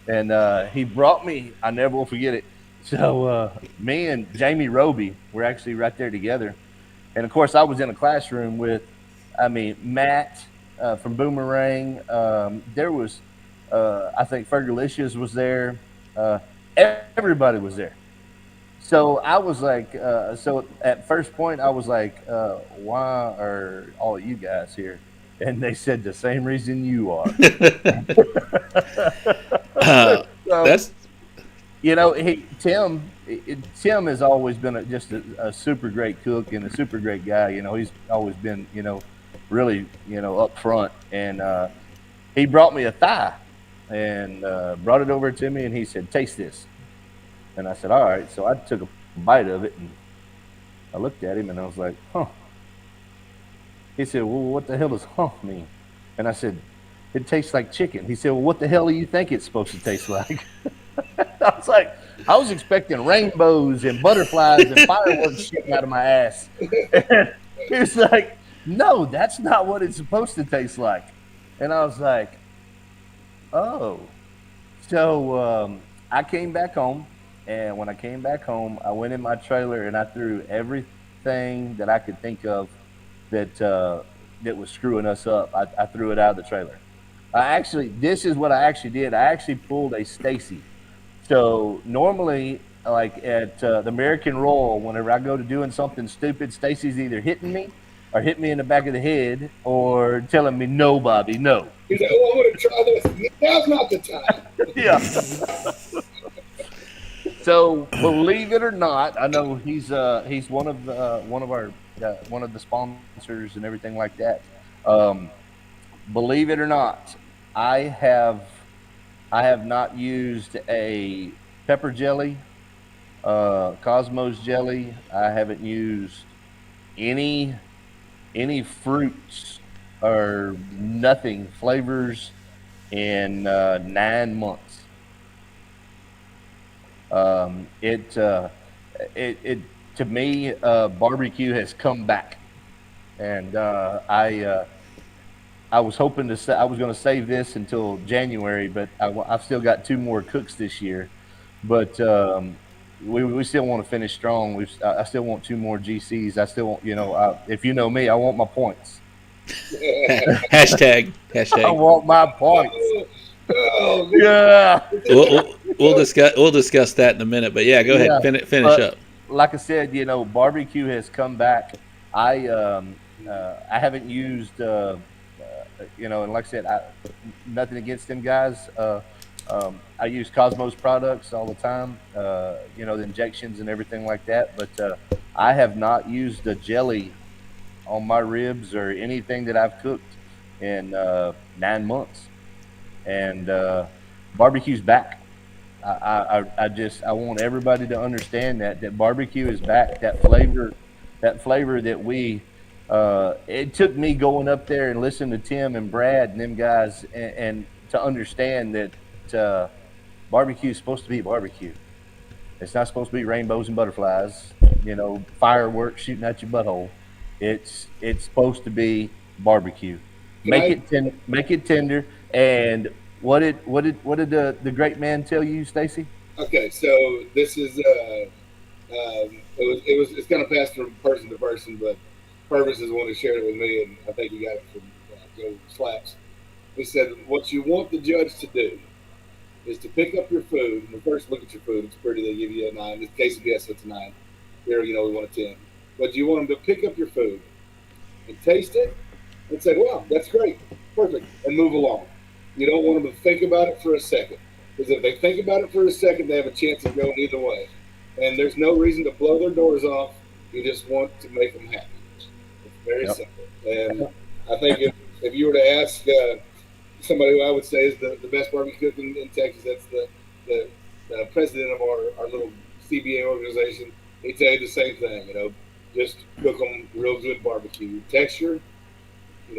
And he brought me, I never will forget it. So me and Jamie Roby were actually right there together. And, of course, I was in a classroom with, Matt from Boomerang. There was, I think Fergalicious was there. everybody was there. So I was like, so at first point, I was like, why are all you guys here? And they said the same reason you are. Uh, So, that's Tim has always been just a super great cook and a super great guy. He's always been, really, up front. And he brought me a thigh and brought it over to me, and he said, "Taste this." And I said, "All right." So I took a bite of it, and I looked at him, and I was like, "Huh." He said, "Well, what the hell does 'huh' mean?" And I said, "It tastes like chicken." He said, "Well, what the hell do you think it's supposed to taste like?" I was expecting rainbows and butterflies and fireworks shooting out of my ass. And he was like, "No, that's not what it's supposed to taste like." And I was like, "Oh." So I came back home, and when I came back home, I went in my trailer and I threw everything that I could think of that was screwing us up. I threw it out of the trailer. This is what I actually did. I actually pulled a Stacy. So normally, like at the American Royal, whenever I go to doing something stupid, Stacy's either hitting me or hitting me in the back of the head or telling me, "No, Bobby, no." He's like, "Oh, I'm going to try this. Now's not the time." Yeah. So believe it or not, I know he's one of the sponsors and everything like that. Believe it or not, I have not used a pepper jelly, Cosmos jelly. I haven't used any fruits or nothing flavors in 9 months. It to me, barbecue has come back, and I was hoping I was going to save this until January, but I've still got 2 more cooks this year. But we still want to finish strong. I still want 2 more GCs. I still want, if you know me, I want my points. hashtag. I want my points. Oh, Yeah. We'll discuss that in a minute. But yeah, go ahead. Finish up. Like I said, barbecue has come back. I haven't used, and like I said, nothing against them guys. I use Cosmos products all the time, the injections and everything like that. But I have not used a jelly on my ribs or anything that I've cooked in 9 months. And barbecue's back. I want everybody to understand that barbecue is back. That flavor that we. It took me going up there and listening to Tim and Brad and them guys and to understand that barbecue is supposed to be barbecue. It's not supposed to be rainbows and butterflies, fireworks shooting at your butthole. It's supposed to be barbecue. Make it tender. And what did the great man tell you, Stacy? Okay, so this is it's kind of passed from person to person, but Purvis is the one who shared it with me, and I think he got it from Joe Slaps. He said, "What you want the judge to do is to pick up your food. And first, look at your food. It's pretty. They give you a 9. In case of yes, it's a 9. Here, we want a 10. But you want them to pick up your food and taste it and say, 'Wow, that's great, perfect,' and move along. You don't want them to think about it for a second, because if they think about it for a second, they have a chance of going either way. And there's no reason to blow their doors off. You just want to make them happy. It's very simple. And I think if you were to ask somebody who I would say is the best barbecue cook in Texas, that's the president of our little CBA organization, he'd tell you the same thing. Just cook them real good barbecue. Texture,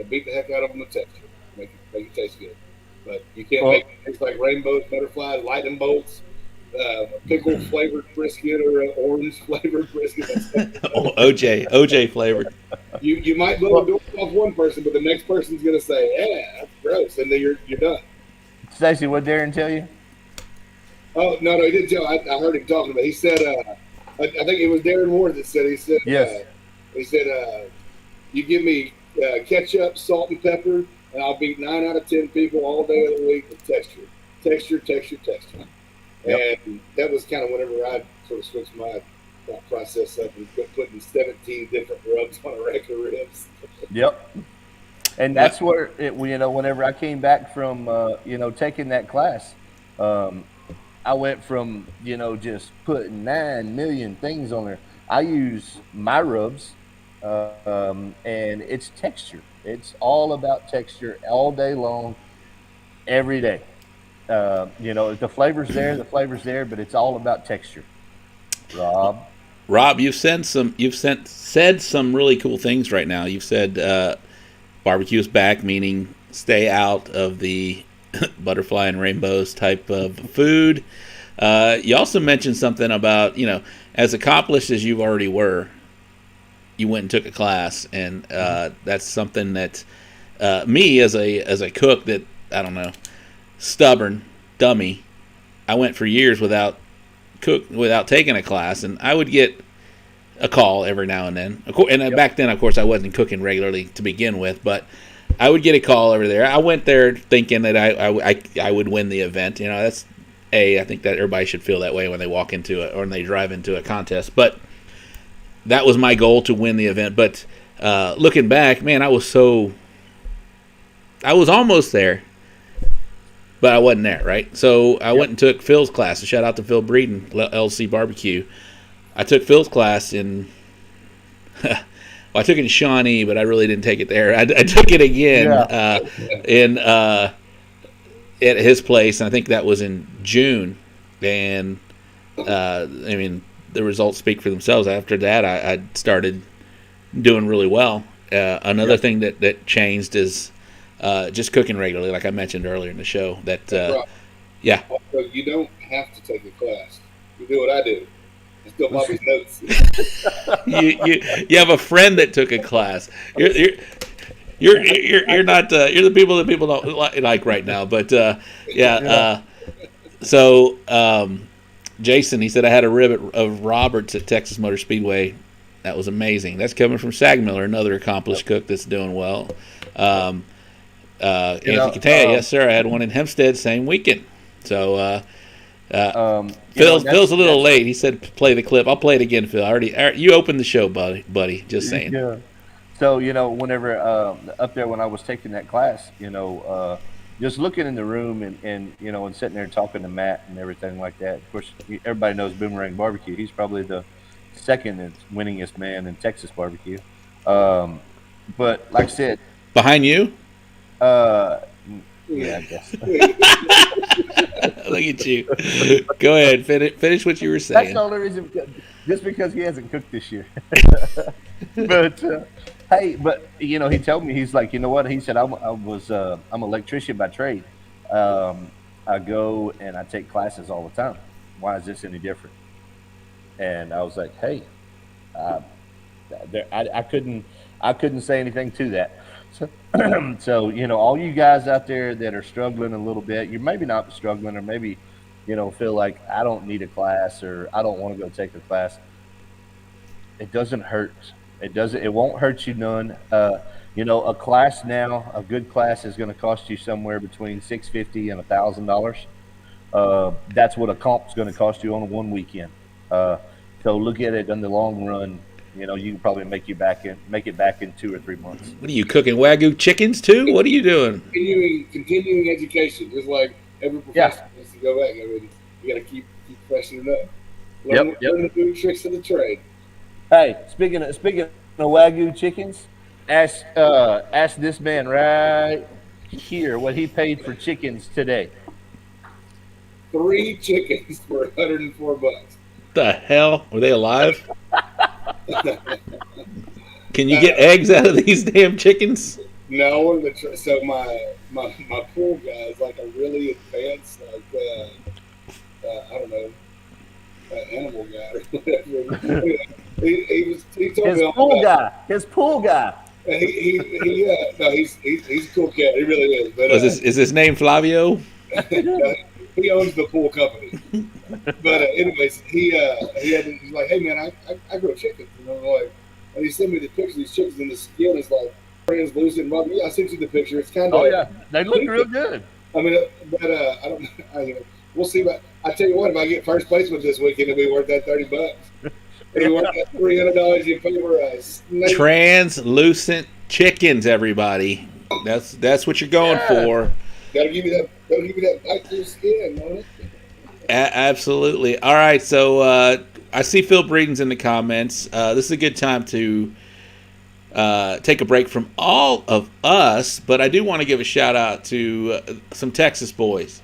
beat the heck out of them with texture. Make it taste good. But you can't make it taste like rainbows, butterflies, lightning bolts, pickle flavored brisket or orange flavored brisket. OJ flavored. You might blow the door off one person, but the next person's gonna say, "Yeah, that's gross," and then you're done. Stacy, what Darren tell you? Oh no, he didn't tell. I heard him talking about it. He said, I think it was Darren Ward that said. He said, yes. He said, "You give me ketchup, salt, and pepper, and I'll beat 9 out of 10 people all day of the week with texture, texture, texture, texture." Yep. And that was kind of whenever I sort of switched my thought process up and quit putting 17 different rubs on a rack of ribs. Yep. And that's where whenever I came back from taking that class, I went from just putting 9 million things on there. I use my rubs, and it's texture. It's all about texture all day long, every day. The flavor's there, but it's all about texture. Rob, you've said some really cool things right now. You've said barbecue is back, meaning stay out of the butterfly and rainbows type of food. You also mentioned something about, as accomplished as you already were, you went and took a class, and that's something that me as a cook that, I don't know, stubborn dummy, I went for years without taking a class, and I would get a call every now and then. And back then, of course, I wasn't cooking regularly to begin with, but I would get a call over there. I went there thinking that I would win the event. I think that everybody should feel that way when they walk into it or when they drive into a contest. But that was my goal, to win the event. But looking back, man, I was almost there, but I wasn't there, right? So I went and took Phil's class. So shout out to Phil Breeden, LC Barbecue. I took Phil's class in well, I took it in Shawnee, but I really didn't take it there. I took it again at his place, and I think that was in June. And the results speak for themselves. After that, I started doing really well. Another thing that changed is just cooking regularly, like I mentioned earlier in the show. So you don't have to take a class. You do what I do. I still Bobby's notes. you have a friend that took a class. You're not you're the people that people don't like right now. But so Jason, he said I had a rib of Roberts at Texas Motor Speedway. That was amazing. That's coming from Sagmiller, another accomplished cook that's doing well. Anthony Catania, yes sir. I had one in Hempstead same weekend. So Phil's a little late. He said play the clip. I'll play it again, Phil. You opened the show, buddy. Just saying. Yeah. So whenever up there when I was taking that class, just looking in the room and sitting there talking to Matt and everything like that. Of course, everybody knows Boomerang Barbecue. He's probably the second and winningest man in Texas barbecue. But like I said, behind you. Yeah, I guess. Look at you. Go ahead. Finish what you were saying. That's the only reason, just because he hasn't cooked this year. But hey, he told me, he's like, you know what? He said, I'm an electrician by trade. I go and I take classes all the time. Why is this any different? And I was like, hey, I couldn't say anything to that. So all you guys out there that are struggling a little bit, you're maybe not struggling, or maybe feel like I don't need a class, or I don't want to go take a class. It doesn't hurt. It won't hurt you none. A class now, a good class is going to cost you somewhere between $650 and $1,000. That's what a comp's going to cost you on one weekend. So look at it in the long run. You can probably make it back in 2 or 3 months. What are you cooking, Wagyu chickens too? What are you doing? Continuing education, just like every profession needs to go back. You got to keep freshening up. Learn the food tricks of the trade. Hey, speaking of Wagyu chickens, ask this man right here what he paid for chickens today. 3 chickens for $104. The hell? Were they alive? Can you get eggs out of these damn chickens? No, so my pool guy is like a really advanced, I don't know, animal guy or whatever. He told me his pool guy. He's a cool cat. He really is. But is his name Flavio? He owns the pool company. But anyways, he's like, hey man, I grow chickens. And he sent me the picture of these chickens, and the skin is like translucent. I sent you the picture. It's kind of. Oh yeah, they look real good. I mean, but I don't. we'll see. But I tell you what, if I get first placement this weekend, it'll be worth that $30. It'll be worth that $300 you pay for a snake. Translucent chickens, everybody. That's what you're going for. Gotta give you that bite through skin, man. Absolutely. All right, so I see Phil Breeden's in the comments. This is a good time to take a break from all of us, but I do want to give a shout out to some Texas boys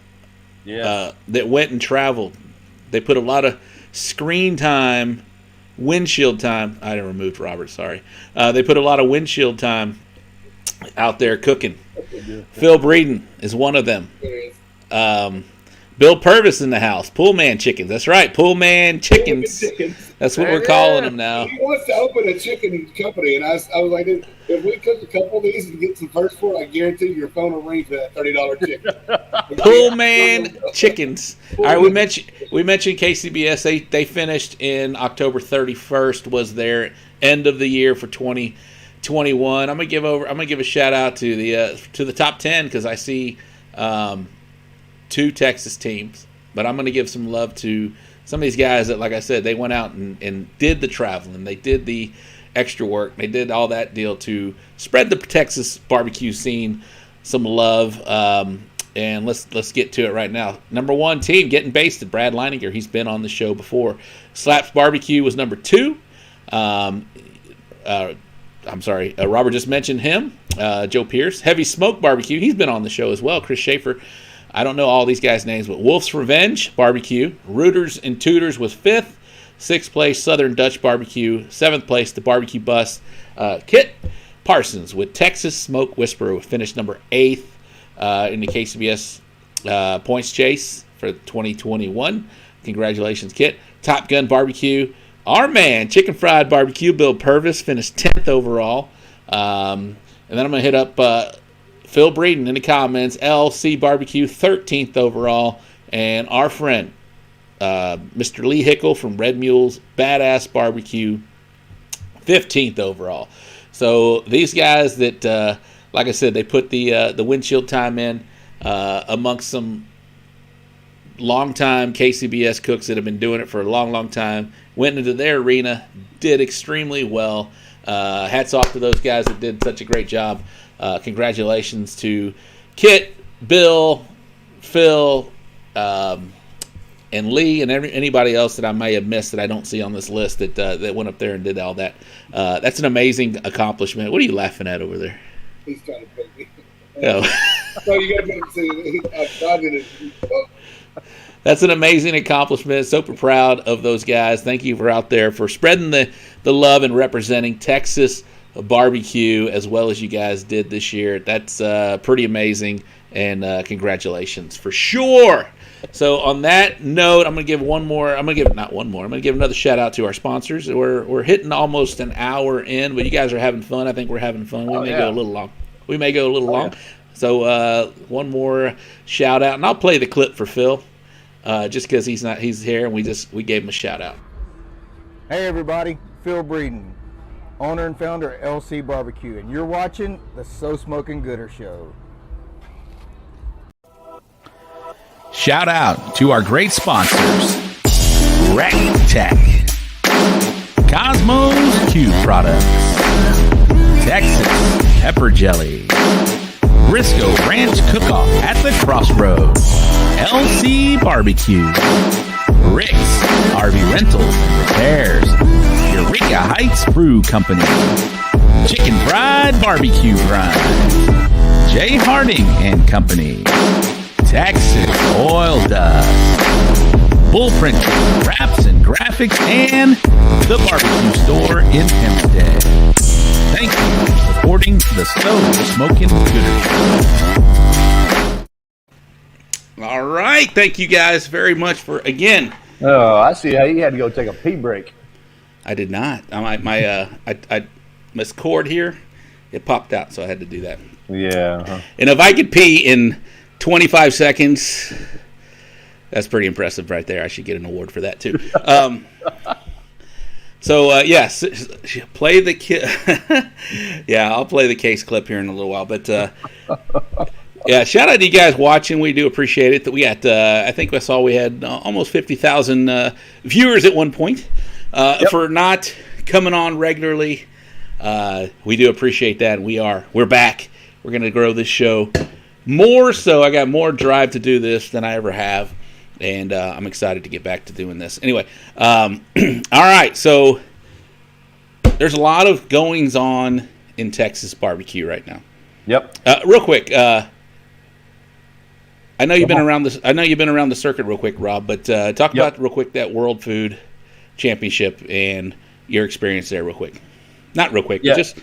that went and traveled. They put a lot of screen time, windshield time. I removed Robert, sorry. They put a lot of windshield time out there cooking. Phil Breeden is one of them. Bill Purvis in the house. Pullman chickens. That's right. Pullman chickens. That's what we're calling them now. He wants to open a chicken company, and I was like, if we cook a couple of these and get some first for it, I guarantee your phone will ring for that $30 chicken. Pullman chickens. All right, we mentioned KCBS. They finished in October 31st. Was their end of the year for 2021. I'm gonna give a shout out to the top 10 because I see. 2 Texas teams, but I'm going to give some love to some of these guys that, like I said, they went out and did the traveling. They did the extra work. They did all that deal to spread the Texas barbecue scene some love. And let's get to it right now. Number 1 team getting basted, Brad Leininger. He's been on the show before. Slaps Barbecue was number 2. I'm sorry, Robert just mentioned him. Joe Pierce. Heavy Smoke Barbecue. He's been on the show as well. Chris Schaefer. I don't know all these guys' names, but Wolf's Revenge Barbecue. Rooters and Tutors was 5th. 6th place, Southern Dutch Barbecue. 7th place, the Barbecue Bus. Kit Parsons with Texas Smoke Whisperer finished number 8th in the KCBS Points Chase for 2021. Congratulations, Kit. Top Gun Barbecue. Our man, Chicken Fried Barbecue, Bill Purvis, finished 10th overall. And then I'm going to hit up Phil Breeden in the comments. LC Barbecue, 13th overall. And our friend, Mr. Lee Hickle from Red Mule's Badass Barbecue, 15th overall. So these guys that, like I said, they put the windshield time in amongst some long-time KCBS cooks that have been doing it for a long, long time. Went into their arena, did extremely well. Hats off to those guys that did such a great job. Congratulations to Kit, Bill, Phil, and Lee, and anybody else that I may have missed that I don't see on this list that went up there and did all that. That's an amazing accomplishment. What are you laughing at over there? He's trying to pay me. Oh. So you got to see. I did it. That's an amazing accomplishment. Super proud of those guys. Thank you for out there for spreading the love and representing Texas barbecue as well as you guys did this year. That's pretty amazing, and congratulations for sure. So on that note, I'm going to give another shout out to our sponsors. We're hitting almost an hour in, but you guys are having fun. I think we're having fun. We may go a little long. So one more shout out, and I'll play the clip for Phil. Just because he's here, and we gave him a shout out. Hey everybody, Phil Breeden, owner and founder of LC Barbecue, and you're watching the So Smokin' Gooder Show. Shout out to our great sponsors: Rec Tech, Cosmos Q Products, Texas Pepper Jelly, Briscoe Ranch Cook-Off at the Crossroads, LC Barbecue, Rick's RV Rentals and Repairs, Eureka Heights Brew Company, Chicken Fried Barbecue Grind, Jay Harding and Company, Texas Oil Dust, Bullprint Wraps and Graphics, and the Barbecue Store in Hempstead. Thank you for supporting the So Smokin' Gooder Show. All right, thank you guys very much for again. Oh, I see how you had to go take a pee break. I did not. I this cord here, it popped out, so I had to do that. Yeah. Uh-huh. And if I could pee in 25 seconds, that's pretty impressive right there. I should get an award for that too. So yes, play the yeah, I'll play the case clip here in a little while. But Yeah, shout out to you guys watching. We do appreciate it. That we got, I think I saw we had almost 50,000 viewers at one point. For not coming on regularly, we do appreciate that. We're back. We're going to grow this show more. So I got more drive to do this than I ever have, and I'm excited to get back to doing this. Anyway, all right. So there's a lot of goings on in Texas barbecue right now. Yep. Real quick, I know you've been around this. I know you've been around the circuit, real quick, Rob. But talk about real quick that World Food Championship and your experience there, real quick. Not real quick, but just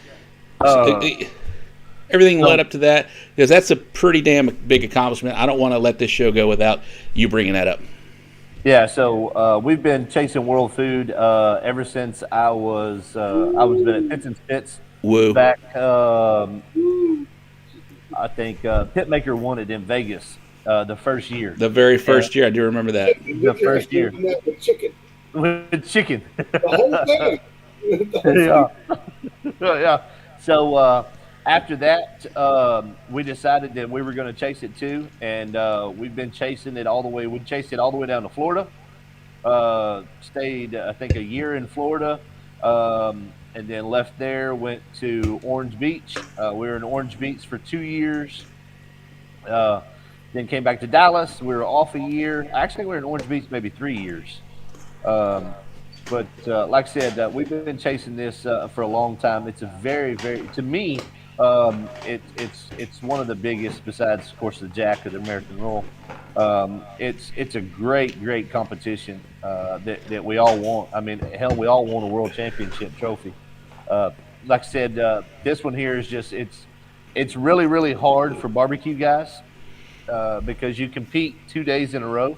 everything led up to that, because that's a pretty damn big accomplishment. I don't want to let this show go without you bringing that up. Yeah, so we've been chasing World Food ever since I was been at Pits and Spits. Woo. Back, I think Pitmaker won it in Vegas the first year. The very first year, I do remember that. The first year. With chicken. With chicken. The whole thing. The whole thing. Yeah. So after that, we decided that we were going to chase it too, and we've been chasing it all the way. We chased it all the way down to Florida. Stayed, I think, a year in Florida, and then left there. Went to Orange Beach. We were in Orange Beach for 2 years. Then came back to Dallas. We were off a year. Actually, we were in Orange Beach maybe 3 years. But like I said, we've been chasing this for a long time. It's a very, very, to me, it's one of the biggest, besides, of course, the Jack or the American Roll. It's a great competition that we all want. I mean, hell, we all want a world championship trophy. Like I said, this one here is just it's really hard for barbecue guys because you compete 2 days in a row.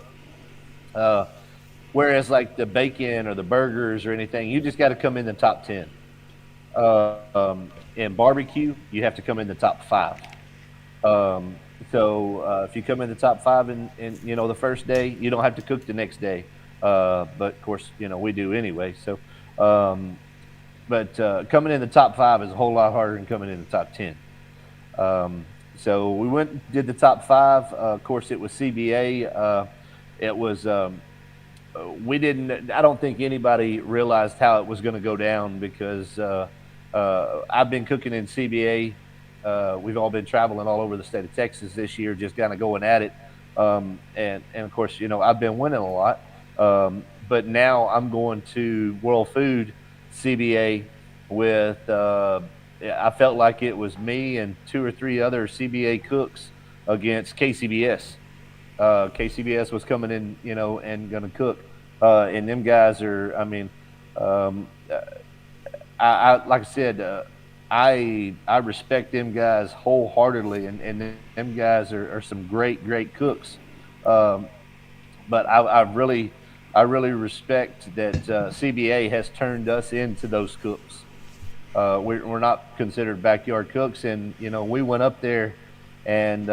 Whereas like the bacon or the burgers or anything, you just got to come in the top 10. In barbecue, you have to come in the top 5. So if you come in the top 5 in the first day, you don't have to cook the next day. But of course, we do anyway. So, but coming in the top 5 is a whole lot harder than coming in the top 10. So we went and did the top 5. Of course, it was CBA. It was. I don't think anybody realized how it was going to go down because I've been cooking in CBA. We've all been traveling all over the state of Texas this year, just kind of going at it. And of course, I've been winning a lot. But now I'm going to World Food CBA with, I felt like it was me and 2 or 3 other CBA cooks against KCBS. KCBS was coming in, and going to cook. And them guys are, I mean, I like I said, I respect them guys wholeheartedly, and them guys are some great cooks. But I really respect that CBA has turned us into those cooks. We're not considered backyard cooks, and we went up there, and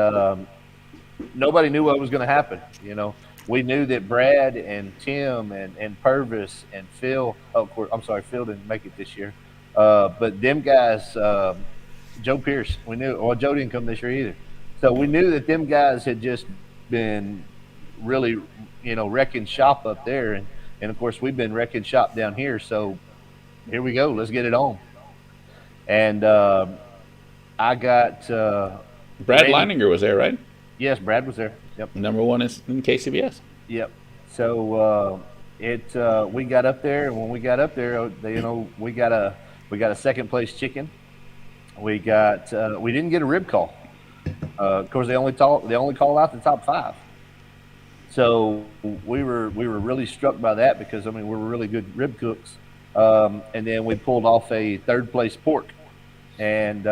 nobody knew what was going to happen. We knew that Brad and Tim and Purvis and Phil. Oh, of course, I'm sorry, Phil didn't make it this year. But them guys, Joe Pierce, we knew. Well, Joe didn't come this year either. So we knew that them guys had just been really, wrecking shop up there, and of course we've been wrecking shop down here. So here we go. Let's get it on. And I got Brad Leininger was there, right? Yes, Brad was there. Yep. Number 1 is in KCBS. Yep. So we got up there, and when we got up there, we got a second place chicken. We didn't get a rib call. Of course, they only call out the top 5. So we were really struck by that because we were really good rib cooks. And then we pulled off a 3rd place pork, and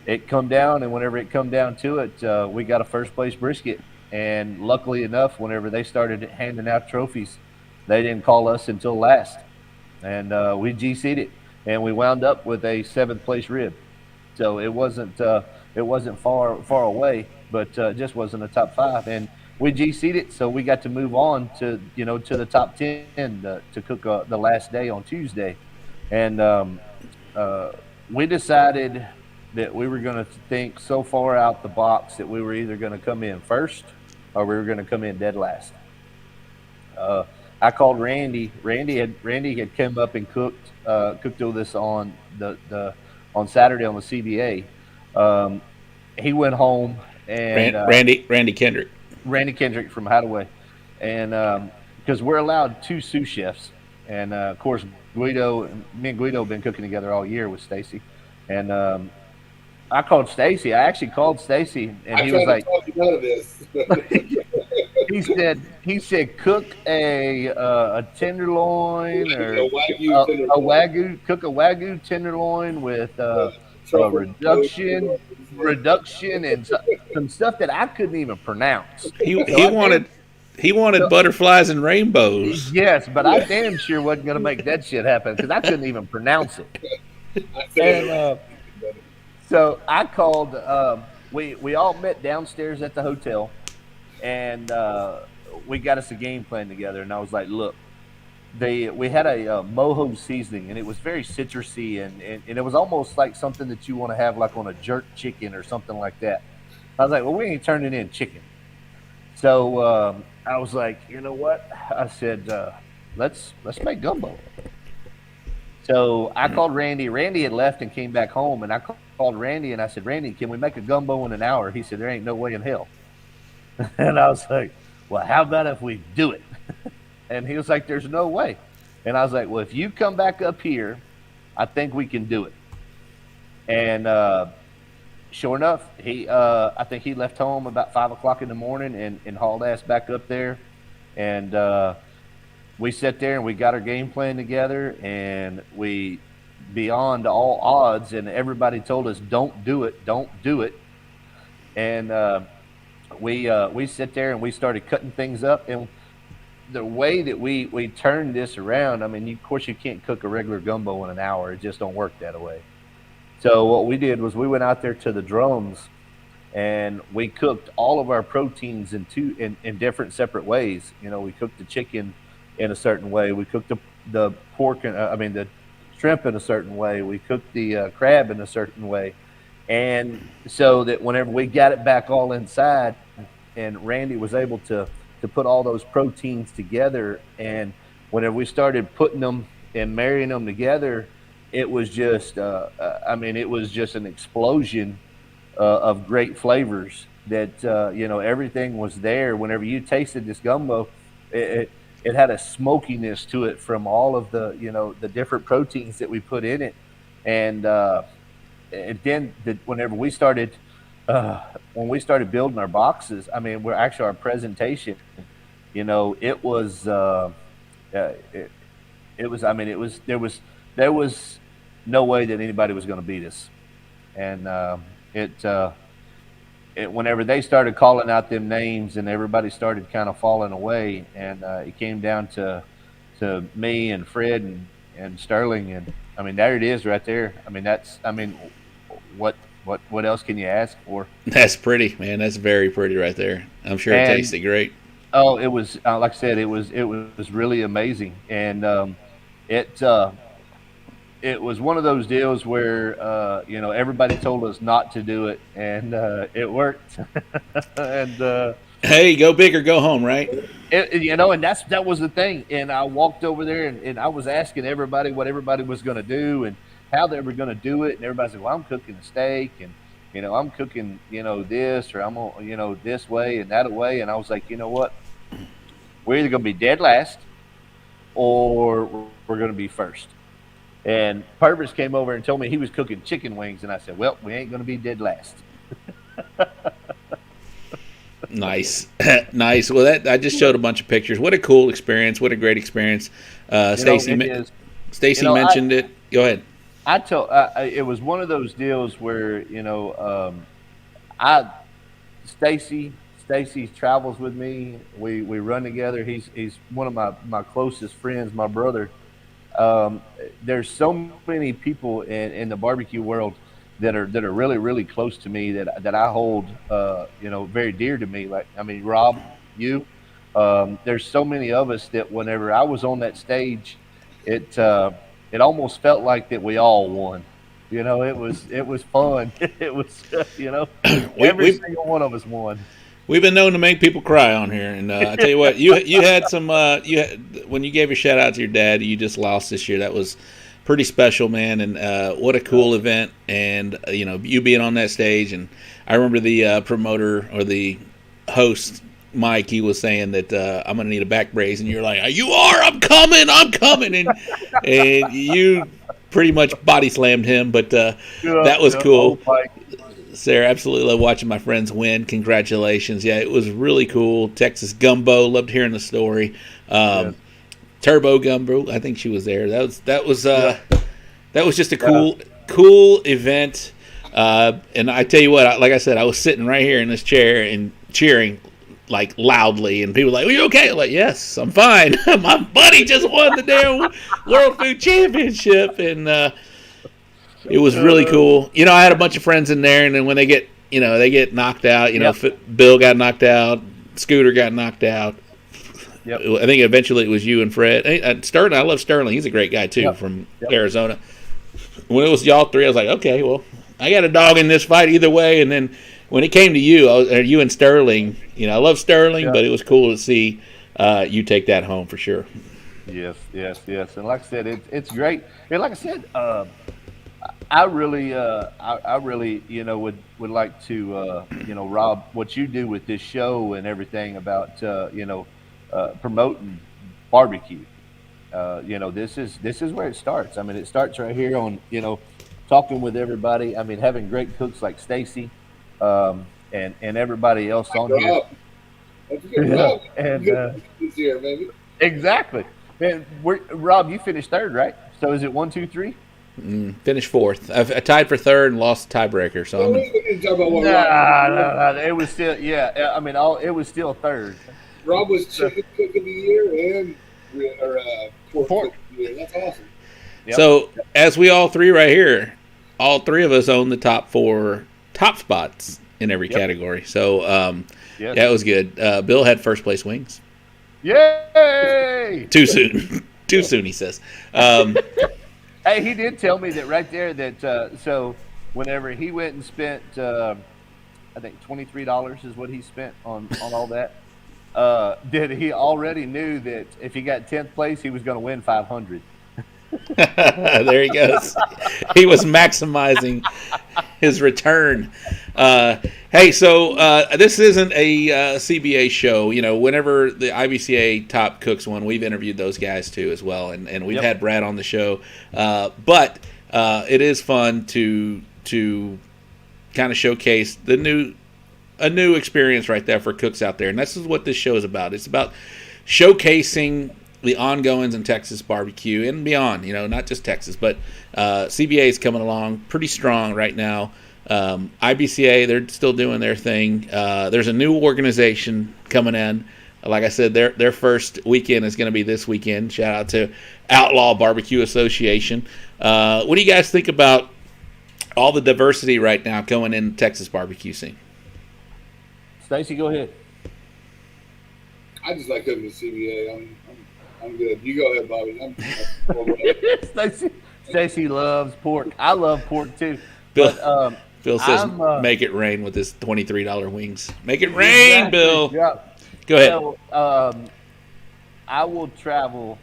it come down. And whenever it come down to it, we got a 1st place brisket. And luckily enough, whenever they started handing out trophies, they didn't call us until last, and we GC'd it, and we wound up with a 7th place rib. So it wasn't far away, but just wasn't a top 5, and we GC'd it. So we got to move on to to the top 10 to cook the last day on Tuesday, and we decided that we were going to think so far out the box that we were either going to come in first or we were going to come in dead last. Uh, I called Randy. Randy had come up and cooked all this on the on Saturday on the CBA. Um, he went home and Randy Kendrick. Randy Kendrick from Hideaway, and because we're allowed two sous chefs, and of course me and Guido have been cooking together all year with Stacy, and I called Stacy. I actually called Stacy, and he was like, talk you out of this. he said cook a tenderloin or A Wagyu tenderloin. cook a Wagyu tenderloin with Truffle reduction and some stuff that I couldn't even pronounce. He wanted butterflies and rainbows. Yes, but I damn sure wasn't going to make that shit happen because I couldn't even pronounce it. And so I called. We all met downstairs at the hotel, and we got us a game plan together. And I was like, "Look, we had a mojo seasoning, and it was very citrusy, and it was almost like something that you want to have like on a jerk chicken or something like that." I was like, "Well, we ain't turning in chicken." So I was like, "You know what?" I said, "Let's make gumbo." So I called Randy. Randy had left and came back home, and I called Randy and I said, "Randy, can we make a gumbo in an hour?" He said, "There ain't no way in hell." And I was like, "Well, how about if we do it?" And he was like, "There's no way." And I was like, "Well, if you come back up here, I think we can do it." And sure enough, I think he left home about 5 o'clock in the morning and hauled ass back up there. And we sat there and we got our game plan together, and we, beyond all odds, and everybody told us, don't do it. And we sat there and we started cutting things up. And the way that we turned this around, I mean, of course you can't cook a regular gumbo in an hour. It just don't work that way. So what we did was we went out there to the drums and we cooked all of our proteins in different separate ways. You know, we cooked the chicken in a certain way. We cooked the pork, the shrimp in a certain way. We cooked the crab in a certain way. And so that whenever we got it back all inside, and Randy was able to put all those proteins together, and whenever we started putting them and marrying them together, it was just, it was just an explosion of great flavors that, everything was there. Whenever you tasted this gumbo, it had a smokiness to it from all of the different proteins that we put in it. And then whenever we started, when we started building our boxes, I mean, we're actually our presentation, it was, there was no way that anybody was going to beat us. And whenever they started calling out them names and everybody started kind of falling away, and it came down to me and Fred and Sterling, and I mean, there it is right there. I mean, what else can you ask for? That's pretty, man. That's very pretty right there. I'm sure it tasted great. Oh, it was like I said, it was really amazing, and it was one of those deals where everybody told us not to do it, and it worked. And hey, go big or go home, right? And that was the thing. And I walked over there and I was asking everybody what everybody was going to do and how they were going to do it, and everybody said, "Well, I'm cooking a steak, and I'm cooking this, or I'm this way and that way." And I was like, you know what? We're either going to be dead last, or we're going to be first. And Purvis came over and told me he was cooking chicken wings, and I said, "Well, we ain't going to be dead last." Nice, nice. Well, I just showed a bunch of pictures. What a cool experience! What a great experience. Stacy mentioned it. Go ahead. It was one of those deals where Stacy travels with me. We run together. He's one of my closest friends, my brother. There's so many people in the barbecue world that are really, really close to me that I hold very dear to me. Like, I mean, Rob, you. There's so many of us that whenever I was on that stage, it almost felt like that we all won. You know, it was fun. It was, we, every single one of us won. We've been known to make people cry on here, and I tell you what, you had some when you gave a shout out to your dad, you just lost this year. That was pretty special, man, and what a cool event, and you being on that stage, and I remember the promoter or the host Mike, he was saying that I'm gonna need a back brace, and you're like, you are, I'm coming, and you pretty much body slammed him, but that was cool. Sarah, absolutely love watching my friends win. Congratulations. Yeah, it was really cool. Texas Gumbo, loved hearing the story. Turbo Gumbo, I think she was there. That was just a cool event. And I tell you what, like I said, I was sitting right here in this chair and cheering like loudly, and people were like, "Are you okay?" I'm like, "Yes, I'm fine." My buddy just won the damn World Food Championship, and it was really cool. I had a bunch of friends in there, and then when they get knocked out, Bill got knocked out, Scooter got knocked out. Yep. I think eventually it was you and Fred. Sterling, I love Sterling. He's a great guy too, from Arizona. When it was y'all three, I was like, okay, well, I got a dog in this fight either way. And then when it came to you, you and Sterling, I love Sterling, but it was cool to see you take that home for sure. Yes. And like I said, it's great. And like I said, I really, would like to, Rob, what you do with this show and everything about, promoting barbecue. This is where it starts. I mean, it starts right here on, talking with everybody. I mean, having great cooks like Stacy, and everybody else on here. And exactly. And Rob, you finished third, right? So is it 1, 2, 3? Finished fourth. I tied for third and lost tiebreaker. So no, it was still it was still third. Rob was chicken cook of the year and pork cook of the year. That's awesome. Yep. So as we all three right here, all three of us own the top 4 top spots in every category. So yeah, it was good. Bill had first place wings. Yay! Too soon. Too soon, he says. Hey, he did tell me that right there that so whenever he went and spent, I think $23 is what he spent on all that, that he already knew that if he got 10th place, he was going to win $500. There he goes. He was maximizing his return. Hey, so this isn't a CBA show. Whenever the IBCA top cooks won, we've interviewed those guys too as well, and we've had Brad on the show. But it is fun to kind of showcase a new experience right there for cooks out there, and this is what this show is about. It's about showcasing the ongoings in Texas barbecue and beyond, not just Texas, but CBA is coming along pretty strong right now. IBCA, they're still doing their thing. There's a new organization coming in. Like I said, their first weekend is going to be this weekend. Shout out to Outlaw Barbecue Association. What do you guys think about all the diversity right now going in the Texas barbecue scene? Stacy, go ahead. I just like cooking with CBA. I'm good. You go ahead, Bobby. Stacy loves pork. I love pork too. Bill says, "Make it rain with his $23 wings. Make it rain, exactly. Bill." Yeah. Go ahead. So, I will travel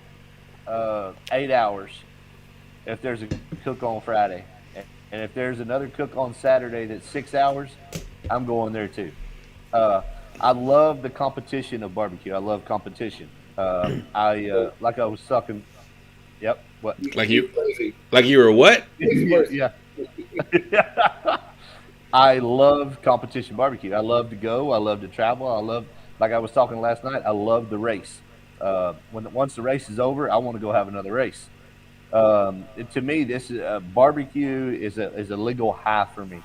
8 hours if there's a cook on Friday, and if there's another cook on Saturday that's 6 hours, I'm going there too. I love the competition of barbecue. I love competition. Like I was talking. Yep. What? Like you were what? Yeah. I love competition barbecue. I love to go. I love to travel. Like I was talking last night, I love the race. Once the race is over, I want to go have another race. To me, this is barbecue is a legal high for me.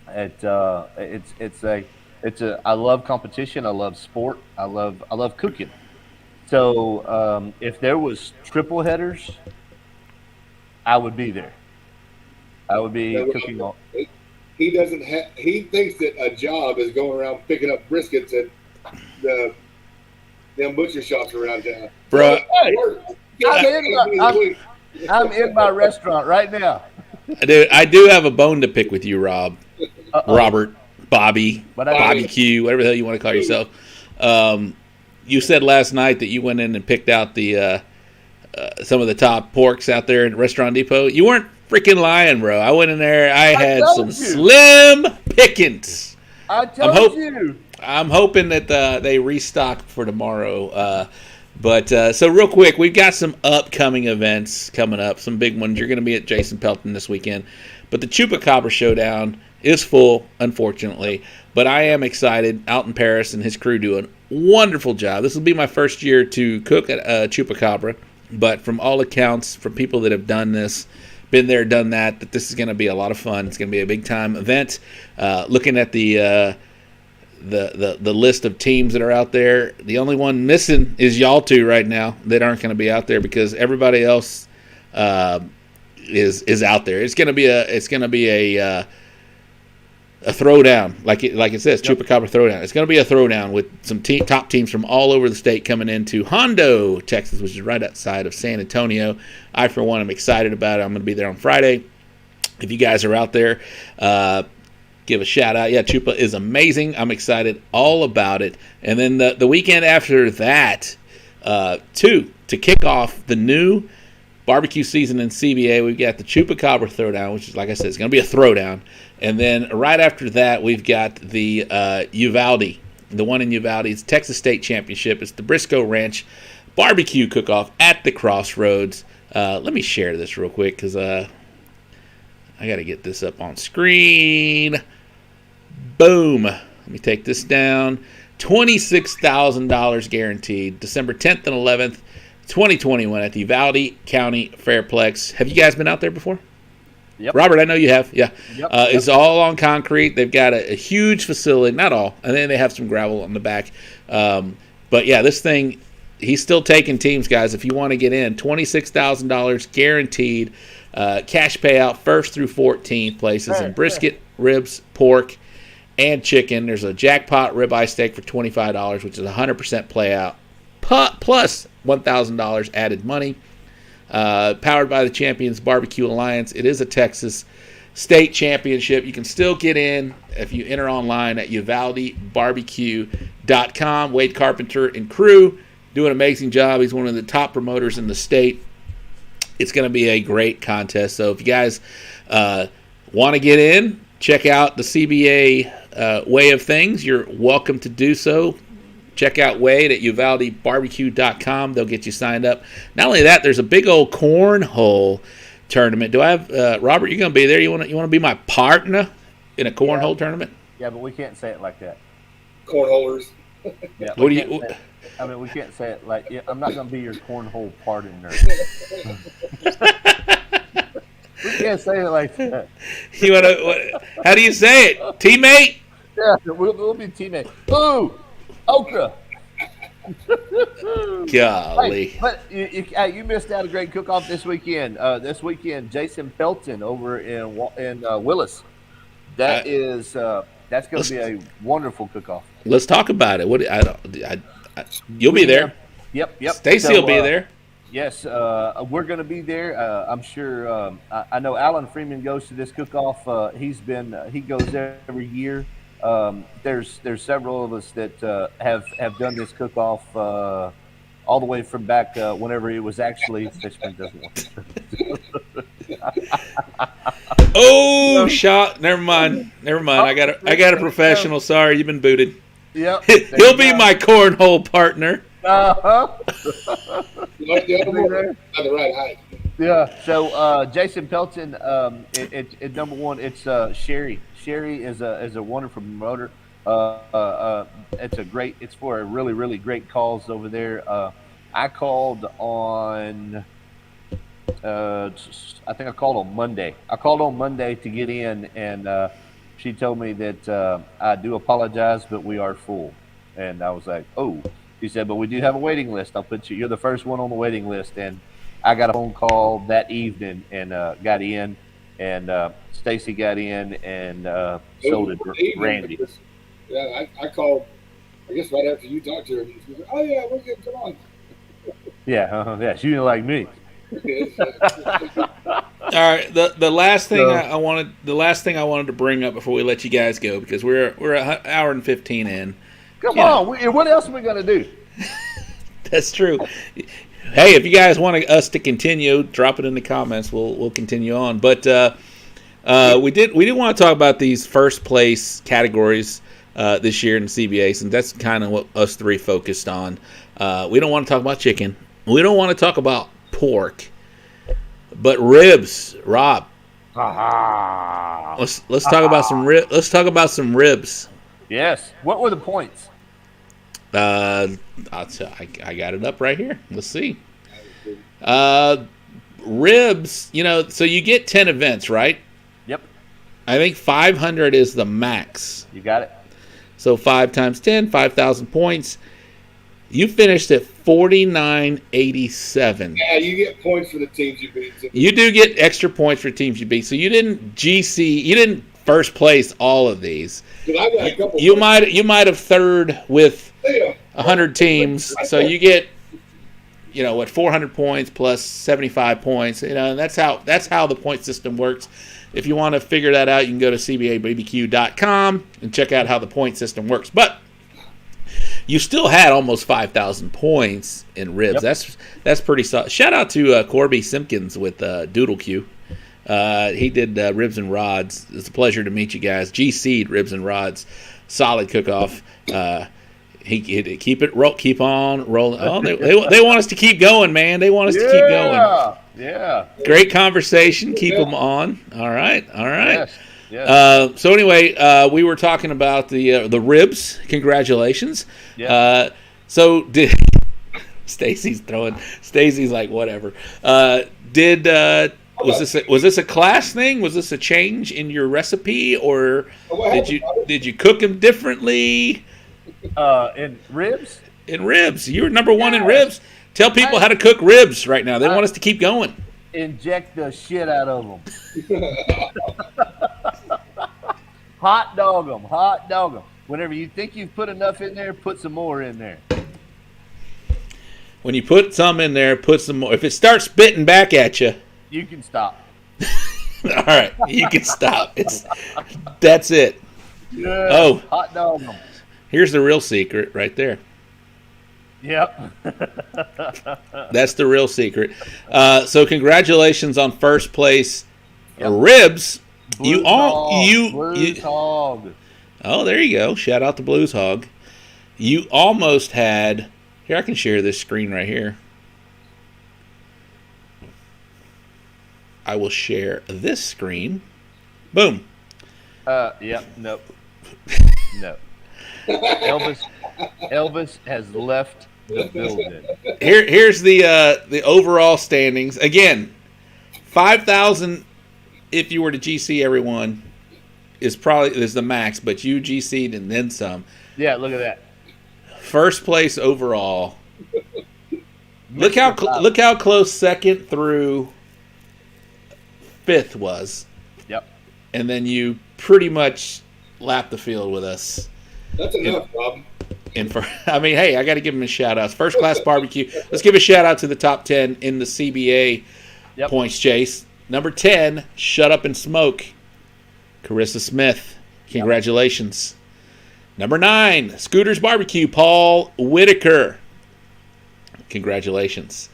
I love competition. I love sport. I love cooking. So if there was triple headers, I would be there. I would be cooking on. He doesn't have. He thinks that a job is going around picking up briskets at them butcher shops around town. Bro, I'm in my restaurant right now. I do have a bone to pick with you, Rob. Robert, Bobby, Bobby Q, whatever the hell you want to call yourself. You said last night that you went in and picked out the some of the top porks out there in Restaurant Depot. You weren't freaking lying, bro. I went in there. I had some slim pickings. I told you. I'm hoping that they restock for tomorrow. But so real quick, we've got some upcoming events coming up, some big ones. You're going to be at Jason Pelton this weekend. But the Chupacabra Showdown is full, unfortunately. But I am excited. Alton Paris and his crew do a wonderful job. This will be my first year to cook at Chupacabra. But from all accounts, from people that have done this, been there, done that this is going to be a lot of fun. It's going to be a big-time event. Looking at the list of teams that are out there, the only one missing is y'all two right now that aren't going to be out there because everybody else is out there. It's going to be a throwdown, like it says, yep. Chupacabra throwdown. It's going to be a throwdown with some top teams from all over the state coming into Hondo, Texas, which is right outside of San Antonio. I, for one, am excited about it. I'm going to be there on Friday. If you guys are out there, give a shout out. Yeah, Chupa is amazing. I'm excited all about it. And then the weekend after that, to kick off the new barbecue season in CBA, we've got the Chupacabra Throwdown, which is, like I said, it's going to be a throwdown. And then right after that, we've got the Uvalde, the one in Uvalde. It's Texas State Championship. It's the Briscoe Ranch Barbecue Cook-Off at the Crossroads. Let me share this real quick because I got to get this up on screen. Boom. Let me take this down. $26,000 guaranteed. December 10th and 11th, 2021 at the Uvalde County Fairplex. Have you guys been out there before? Yep. Robert, I know you have. Yeah. Yep. It's all on concrete. They've got a huge facility. Not all. And then they have some gravel on the back. But, yeah, this thing, he's still taking teams, guys. If you want to get in, $26,000 guaranteed. Cash payout 1st through 14th places in brisket, ribs, pork, and chicken. There's a jackpot ribeye steak for $25, which is 100% payout, plus $1,000 added money. Powered by the Champions Barbecue Alliance. It is a Texas State Championship. You can still get in if you enter online at UvaldeBarbecue.com. Wade Carpenter and crew do an amazing job. He's one of the top promoters in the state. It's going to be a great contest. So if you guys want to get in, check out the CBA way of things. You're welcome to do so. Check out Wade at UvaldeBarbecue.com. They'll get you signed up. Not only that, there's a big old cornhole tournament. Do I have Robert? You're going to be there. You want to be my partner in a cornhole tournament? Yeah, but we can't say it like that. Cornholers. Yeah. What do you? We can't say it like. Yeah, I'm not going to be your cornhole partner. We can't say it like that. You want to? How do you say it? Teammate? Yeah, we'll be teammates. Ooh, okra. Golly. Hey, but you missed out a great cook-off this weekend. Jason Pelton over in Willis. That's going to be a wonderful cook-off. Let's talk about it. You'll be there. Yep. Stacy will be there. Yes, we're going to be there. I'm sure. I know Alan Freeman goes to this cook-off. He goes there every year. There's several of us that have done this cook-off all the way from back whenever it was actually Fishman doesn't want Oh, shot! Never mind. I got a professional. Sorry, you've been booted. Yep. He'll be my cornhole partner. Uh-huh. The right height. Yeah. So Jason Pelton, number one, it's Sherry. Sherry is a wonderful promoter. It's for a really, really great cause over there. I called on I think I called on Monday. I called on Monday to get in, and she told me that I do apologize, but we are full. And I was like, oh. She said, but we do have a waiting list. I'll put you. You're the first one on the waiting list. And I got a phone call that evening and got in, and Stacy got in, and so did Randy. Yeah, I called, I guess, right after you talked to her. She was like, oh, yeah, we're good. Come on. Yeah, yeah. She didn't like me. right. The last thing So- I wanted to bring up before we let you guys go, because we're an hour and 15 in. Come Yeah. on. What else are we going to do? That's true. Hey, if you guys want us to continue, drop it in the comments. We'll continue on. But we did want to talk about these first place categories this year in the CBA, and that's kind of what us three focused on. We don't want to talk about chicken. We don't want to talk about pork, but ribs. Rob, let's talk about some ribs. Let's talk about some ribs. Yes. What were the points? I got it up right here. Let's see. Ribs, so you get 10 events, right? Yep. I think 500 is the max. You got it. So 5 times 10, 5,000 points. You finished at 49.87. Yeah, you get points for the teams you beat. You do get extra points for teams you beat. So you didn't first place all of these. I got a couple You points. might have third with Yeah. 100 teams. So you get 400 points plus 75 points. And that's how the point system works. If you want to figure that out, you can go to cbabbq.com and check out how the point system works. But you still had almost 5,000 points in ribs. Yep. That's pretty solid. Shout out to Corby Simpkins with Doodle Q. He did ribs and rods. It's a pleasure to meet you guys. GC'd ribs and rods. Solid cook-off. He keep on rolling. Oh, they want us to keep going, man. They want us to keep going. Yeah. Great conversation. Keep them on. All right. Yes. So anyway, we were talking about the ribs. Congratulations. Yeah. So did Stacy's like whatever. Was this a class thing? Was this a change in your recipe, or did you cook them differently? In ribs? In ribs, you were number one in ribs. Tell people how to cook ribs right now. They want us to keep going. Inject the shit out of them. Hot dog them. Whenever you think you've put enough in there, put some more in there. When you put some in there, put some more. If it starts spitting back at you, You can stop. all right, you can stop. That's it. Yeah. Oh. Hot dog them. Here's the real secret right there. Yep. That's the real secret. So congratulations on first place. Yep. Ribs. Blues Hog. Oh, there you go. Shout out to Blues Hog. You almost had. Here, I can share this screen right here. I will share this screen. Boom. Yep. Nope. No. Elvis has left the building. Here's the overall standings. Again, 5,000 if you were to GC everyone is the max, but you GC'd and then some. Yeah, look at that. First place overall. Look how close second through fifth was. Yep. And then you pretty much lapped the field with us. That's enough, Bob. And hey, I got to give him a shout out. First class barbecue. Let's give a shout out to the top 10 in the CBA Points Chase. Number 10, Shut Up and Smoke. Carissa Smith. Congratulations. Yep. Number 9, Scooters Barbecue. Paul Whitaker. Congratulations.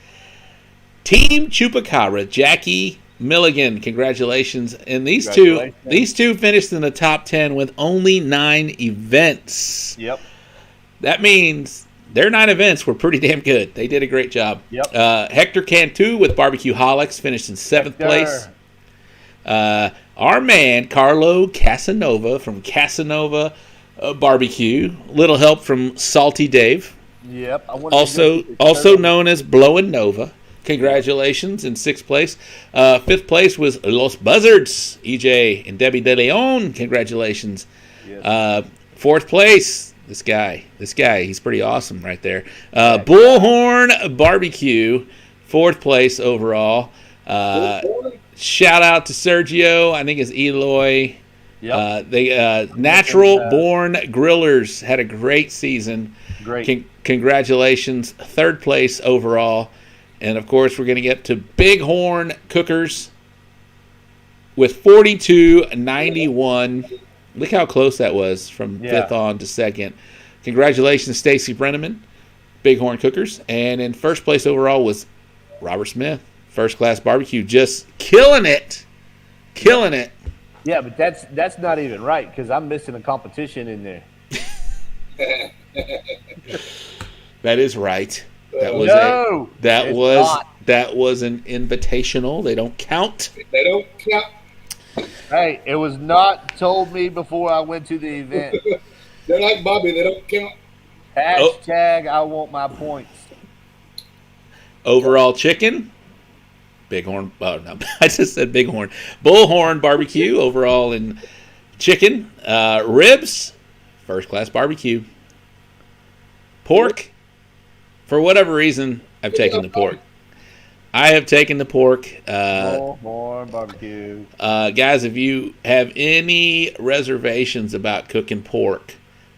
Team Chupacabra. Jackie Milligan. Congratulations. And these two finished in the top 10 with only 9 events. Yep. That means their 9 events were pretty damn good. They did a great job. Yep. Hector Cantu with Barbecue Holics finished in 7th place. Our man, Carlo Casanova from Casanova Barbecue. Little help from Salty Dave. Yep. Also known as Blowin' Nova. Congratulations in 6th place. 5th place was Los Buzzards, EJ and Debbie De Leon. Congratulations. Yes. 4th place. This guy, he's pretty awesome right there. Bullhorn Barbecue, 4th place overall. Shout out to Sergio. I think it's Eloy. Yep. Natural Born Grillers had a great season. Great. Congratulations. 3rd place overall. And, of course, we're going to get to Bighorn Cookers. with 42.91. Look how close that was from fifth on to second. Congratulations, Stacy Breneman, Bighorn Cookers. And in first place overall was Robert Smith, First Class Barbecue, just killing it. Killing it. Yeah, but that's not even right because I'm missing a competition in there. That is right. That was that was an invitational. They don't count. They don't count. Hey, it was not told me before I went to the event. They're like Bobby. They don't count. Hashtag I want my points. Overall chicken, Bighorn. Oh no, I just said Bighorn. Bullhorn Barbecue overall in chicken. Ribs, First Class Barbecue. Pork, for whatever reason, I've taken the pork. I have taken the pork. Bullhorn Barbecue. Guys, if you have any reservations about cooking pork,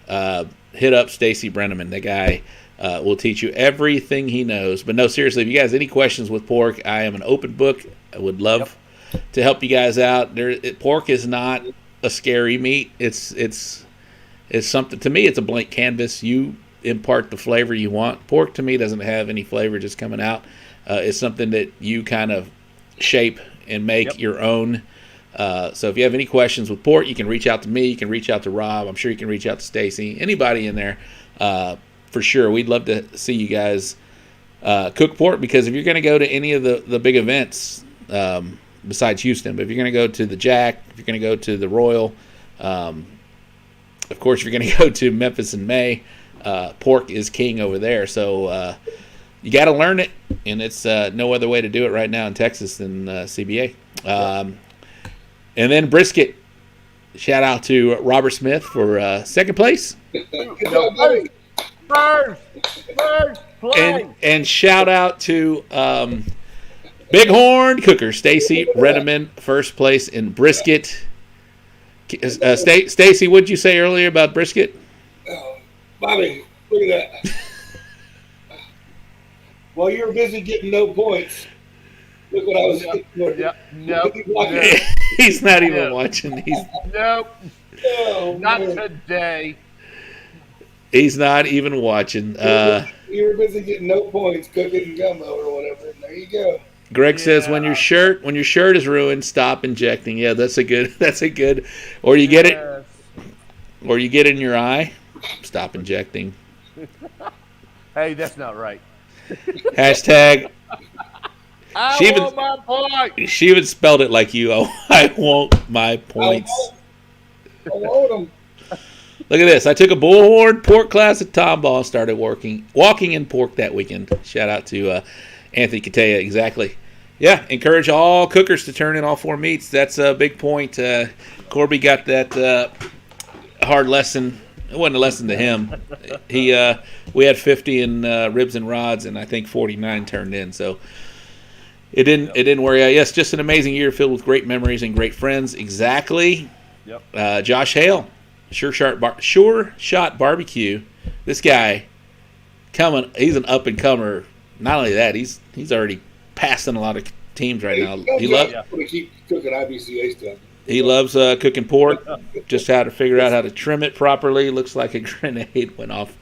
hit up Stacy Breneman. The guy will teach you everything he knows. But no, seriously, if you guys have any questions with pork, I am an open book. I would love to help you guys out. Pork is not a scary meat. It's something, to me, it's a blank canvas. You impart the flavor you want. Pork, to me, doesn't have any flavor just coming out. It's something that you kind of shape and make your own. So if you have any questions with pork, you can reach out to me. You can reach out to Rob. I'm sure you can reach out to Stacy. Anybody in there, for sure. We'd love to see you guys cook pork, because if you're going to go to any of the big events, besides Houston, but if you're going to go to the Jack, if you're going to go to the Royal, of course, if you're going to go to Memphis in May, pork is king over there. So you got to learn it, and it's no other way to do it right now in Texas than CBA. And then brisket. Shout out to Robert Smith for second place. First place. And shout out to Bighorn Cooker, Stacy Breneman, first place in brisket. Stacy, what did you say earlier about brisket? Bobby, look at that. While you're busy getting no points, look what I was getting. Nope. He's not even watching. Nope. Oh, Not man. today. He's not even watching. You were busy getting no points, cooking gumbo or whatever. And there you go. Greg says when your shirt is ruined, stop injecting. Yeah, that's a good. Or you get it, or you get it in your eye, stop injecting. Hey, that's not right. Hashtag. I want my point. She even spelled it like you. Oh, I want my points. I want them. Look at this. I took a bullhorn pork class at Tomball and started walking in pork that weekend. Shout out to Anthony Katea. Exactly. Yeah, encourage all cookers to turn in all four meats. That's a big point. Corby got that hard lesson. It wasn't a lesson to him. We had 50 in ribs and rods, and I think 49 turned in. So it didn't worry out. Yes, just an amazing year filled with great memories and great friends. Exactly. Yep. Josh Hale, Sure Shot Barbecue. This guy coming. He's an up and comer. Not only that, he's already passing a lot of teams right now. He loves to keep cooking IBCA stuff. He loves cooking pork. Just how to figure out how to trim it properly. Looks like a grenade went off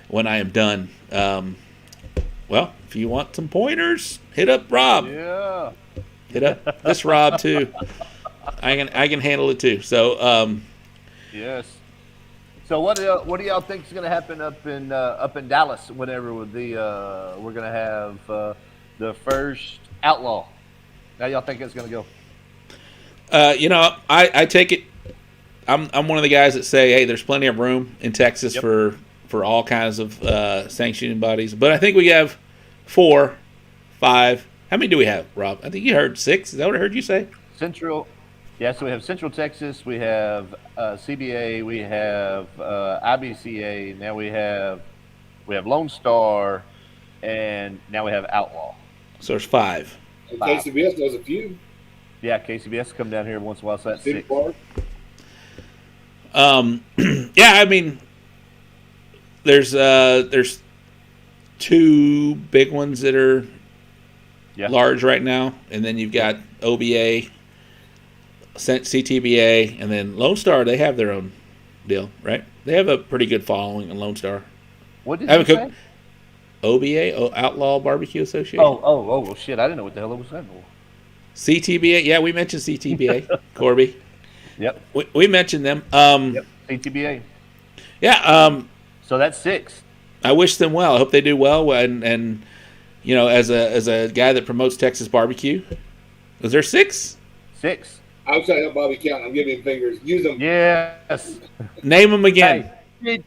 when I am done. Well, if you want some pointers, hit up Rob. Yeah. Hit up this Rob too. I can handle it too. So Yes. So what do y'all think is going to happen up in Dallas whenever we're going to have the first Outlaw? How y'all think it's going to go? I take it. I'm one of the guys that say, hey, there's plenty of room in Texas for all kinds of sanctioning bodies. But I think we have 4, 5. How many do we have, Rob? I think you heard 6. Is that what I heard you say? Central. Yeah, so we have Central Texas. We have CBA. We have IBCA. Now we have Lone Star, and now we have Outlaw. So there's 5. And KCBS does a few. Yeah, KCBS come down here once in a while, so that's City 6. Park. Yeah, I mean, there's 2 big ones that are large right now, and then you've got OBA, CTBA, and then Lone Star. They have their own deal, right? They have a pretty good following in Lone Star. What did you say? OBA, Outlaw Barbecue Association. Oh, shit! I didn't know what the hell it was saying. CTBA. Yeah, we mentioned CTBA. Corby. Yep. We mentioned them. Yep. CTBA. Yeah. So that's 6. I wish them well. I hope they do well. And you know, as a guy that promotes Texas barbecue, was there 6? 6. I was trying to help Bobby count. I'm giving him fingers. Use them. Yes. Name them again. Hey,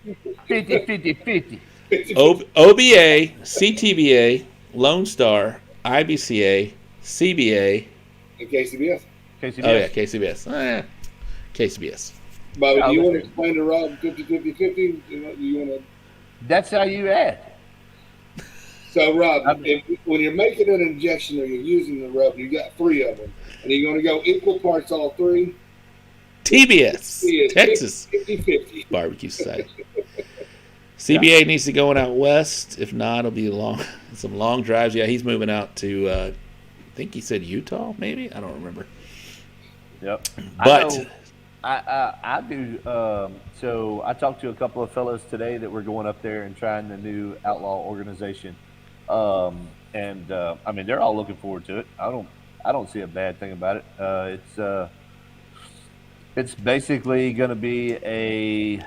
50. OBA, CTBA, Lone Star, IBCA, CBA, And KCBS. KCBS. Oh yeah, KCBS. KCBS. Bobby, do you want to explain to Rob 50-50-50? You want to? That's how you add. So, Rob, when you're making an injection or you're using the rub, you got 3 of them, and you're going to go equal parts all 3. TBS, Texas 50-50. Barbecue Society. CBA needs to go out west. If not, it'll be some long drives. Yeah, he's moving out to, I think he said Utah, maybe? I don't remember. Yep. But I do. So I talked to a couple of fellows today that were going up there and trying the new outlaw organization. I mean, they're all looking forward to it. I don't see a bad thing about it. It's basically going to be a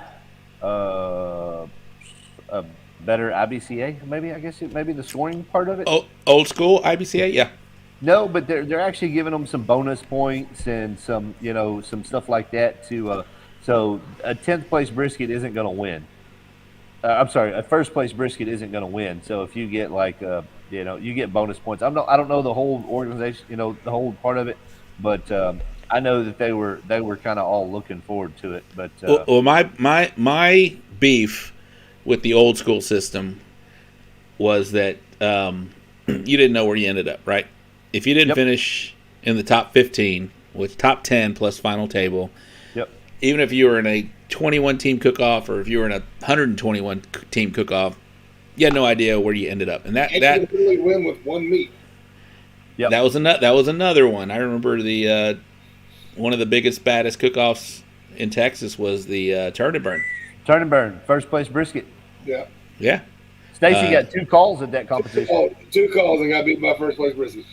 better IBCA, maybe. I guess maybe the scoring part of it. oh, old school IBCA, yeah. No, but they're actually giving them some bonus points and some stuff like that to. So a 10th place brisket isn't going to win. I'm sorry, a first place brisket isn't going to win. So if you get you get bonus points. I don't know the whole organization, the whole part of it, but I know that they were kind of all looking forward to it. But well, my beef with the old school system was that you didn't know where you ended up, right? If you didn't finish in the top 15 with top 10 plus final table, even if you were in a 21 team cook-off or if you were in a 121 team cook-off, you had no idea where you ended up. And that really win with 1 meat. Yep. That was another one. I remember the one of the biggest, baddest cook-offs in Texas was the Turn and Burn. Turn and Burn, first place brisket. Yeah. Yeah. Stacy got 2 calls at that competition. 2 calls and got beat by first place brisket.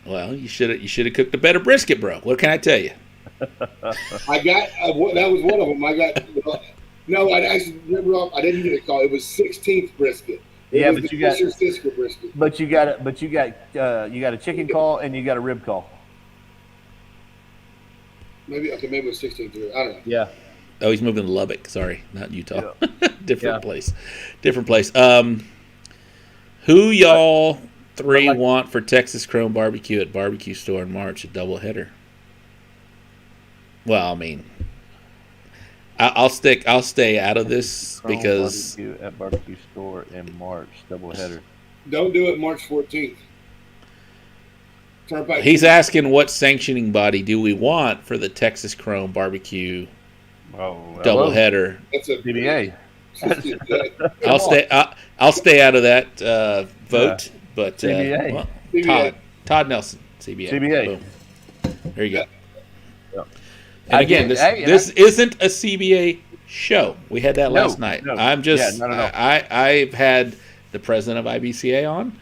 Well, you should have cooked a better brisket, bro. What can I tell you? I got that was one of them. I got no. I actually remember. I didn't get a call. It was 16th brisket. But you got Sisker brisket. But you got a chicken call and you got a rib call. Maybe it was 16th. I don't know. Yeah. Oh, he's moving to Lubbock. Sorry, not Utah. Yeah. Different place. Who y'all 3 want for Texas Chrome Barbecue at Barbecue Store in March, a doubleheader? Well, I mean, I'll stay out of this Chrome because Barbecue at Barbecue Store in March, doubleheader. Don't do it March 14th. Turnpike. He's asking what sanctioning body do we want for the Texas Chrome Barbecue doubleheader. That's a CBA. I'll stay out of that vote, but CBA. CBA. Todd Nelson, CBA. CBA. Boom. There you go. Yeah. And again, this isn't a CBA show. We had that last night. No. I'm just no. I've had the president of IBCA on.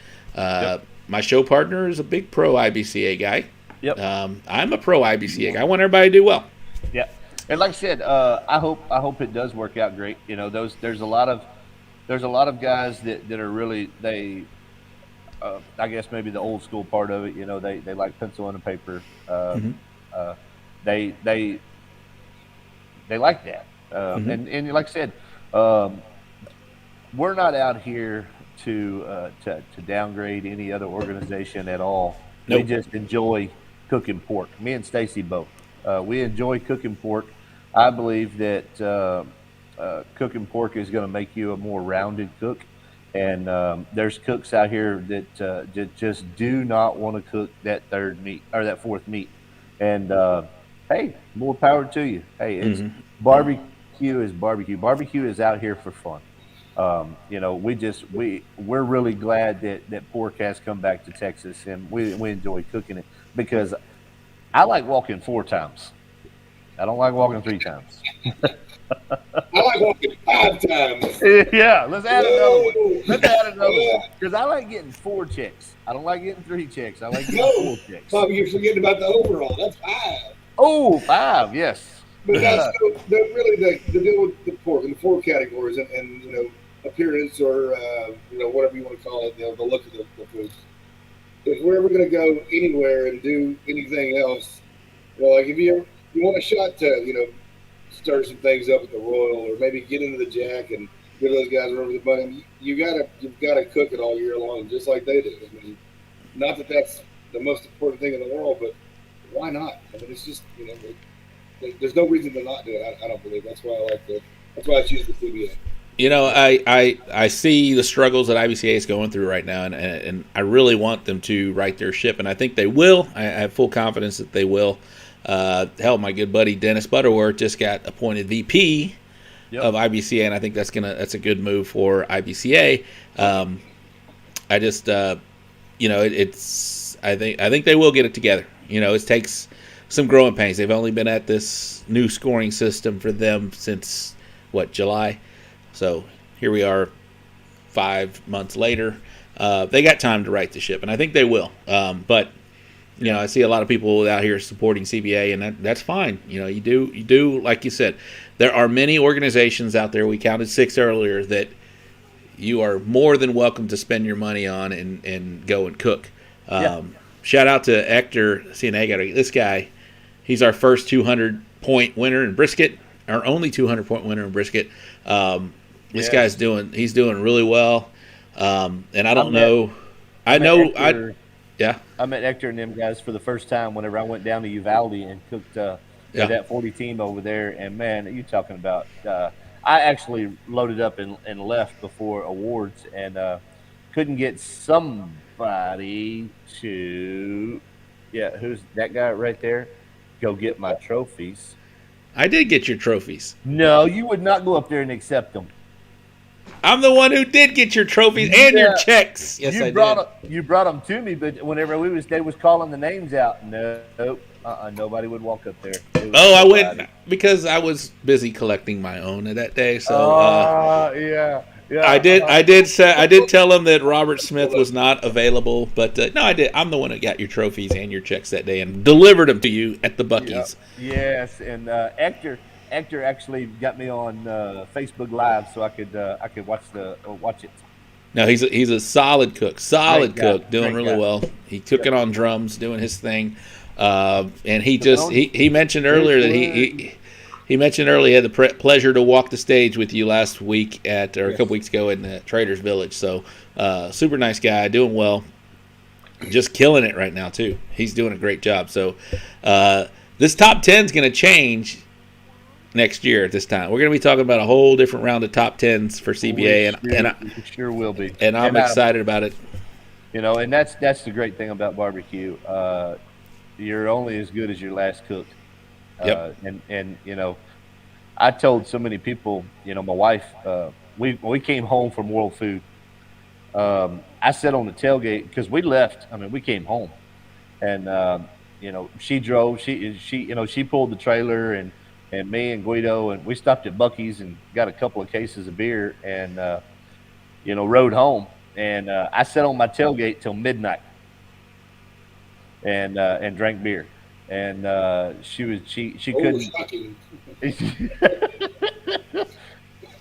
My show partner is a big pro IBCA guy. Yep. I'm a pro IBCA guy. I want everybody to do well. Yeah. And like I said, I hope it does work out great. There's a lot of guys that are really I guess maybe the old school part of it. They like pencil and a paper. They like that. And like I said, we're not out here to downgrade any other organization at all. Nope. We just enjoy cooking pork. Me and Stacy both. We enjoy cooking pork. I believe that cooking pork is going to make you a more rounded cook. And there's cooks out here that just do not want to cook that third meat or that fourth meat. And hey, more power to you. Hey, it's barbecue is barbecue. Barbecue is out here for fun. We're really glad that pork has come back to Texas, and we enjoy cooking it because I like walking 4 times. I don't like walking 3 times. I like walking 5 times. Yeah, let's add another one. No. Let's add another one. Because I like getting 4 checks. I don't like getting 3 checks. I like getting No. 4 checks. Bob, you're forgetting about the overall. That's 5. Oh, 5, yes. But that's really the deal with the 4 categories and appearance or whatever you want to call it, the look of the food. If we're ever going to go anywhere and do anything else, like if you want a shot to stir some things up at the Royal or maybe get into the Jack and give those guys over the money, you've got to cook it all year long, just like they do. I mean, not that that's the most important thing in the world, but why not? I mean, it's just there's no reason to not do it. I don't believe that's why I choose the CBA. I see the struggles that IBCA is going through right now, and I really want them to right their ship, and I think they will. I have full confidence that they will. Hell, my good buddy Dennis Butterworth just got appointed VP of IBCA, and I think that's a good move for IBCA. I just I think they will get it together. It takes some growing pains. They've only been at this new scoring system for them since July. So here we are 5 months later. They got time to right the ship, and I think they will. But I see a lot of people out here supporting CBA, and that's fine. You do like you said. There are many organizations out there. We counted 6 earlier that you are more than welcome to spend your money on and go and cook. Shout out to Hector Cienega. This guy, he's our first 200-point winner in brisket, our only 200-point winner in brisket. This guy's doing really well, and I don't know. I met Hector and them guys for the first time whenever I went down to Uvalde and cooked that 40 team over there. And man, you talking about? I actually loaded up and left before awards and couldn't get somebody to who's that guy right there? Go get my trophies. I did get your trophies. No, you would not go up there and accept them. I'm the one who did get your trophies and your checks. Yes, I did. You brought them to me, but whenever they was calling the names out, nobody would walk up there. I went because I was busy collecting my own that day. So yeah. I did tell them that Robert Smith was not available, but no, I did. I'm the one who got your trophies and your checks that day and delivered them to you at the Buc-ee's. Yes, and Hector actually got me on Facebook Live so I could watch it. No, he's a solid cook, doing really well. He took it on drums, doing his thing, and he mentioned earlier that he mentioned earlier he had the pleasure to walk the stage with you last week a couple weeks ago in the Traders Village. So super nice guy, doing well, just killing it right now too. He's doing a great job. So this top 10 is going to change next year at this time. We're going to be talking about a whole different round of top 10s for CBA, we sure will be. And I'm excited about it. And that's the great thing about barbecue. You're only as good as your last cook. Yep. And I told so many people, my wife, when we came home from World Food, I sat on the tailgate because we left. I mean, we came home, and she drove. She pulled the trailer, and me and Guido, and we stopped at Buc-ee's and got a couple of cases of beer, and rode home. And I sat on my tailgate till midnight, and drank beer. And she couldn't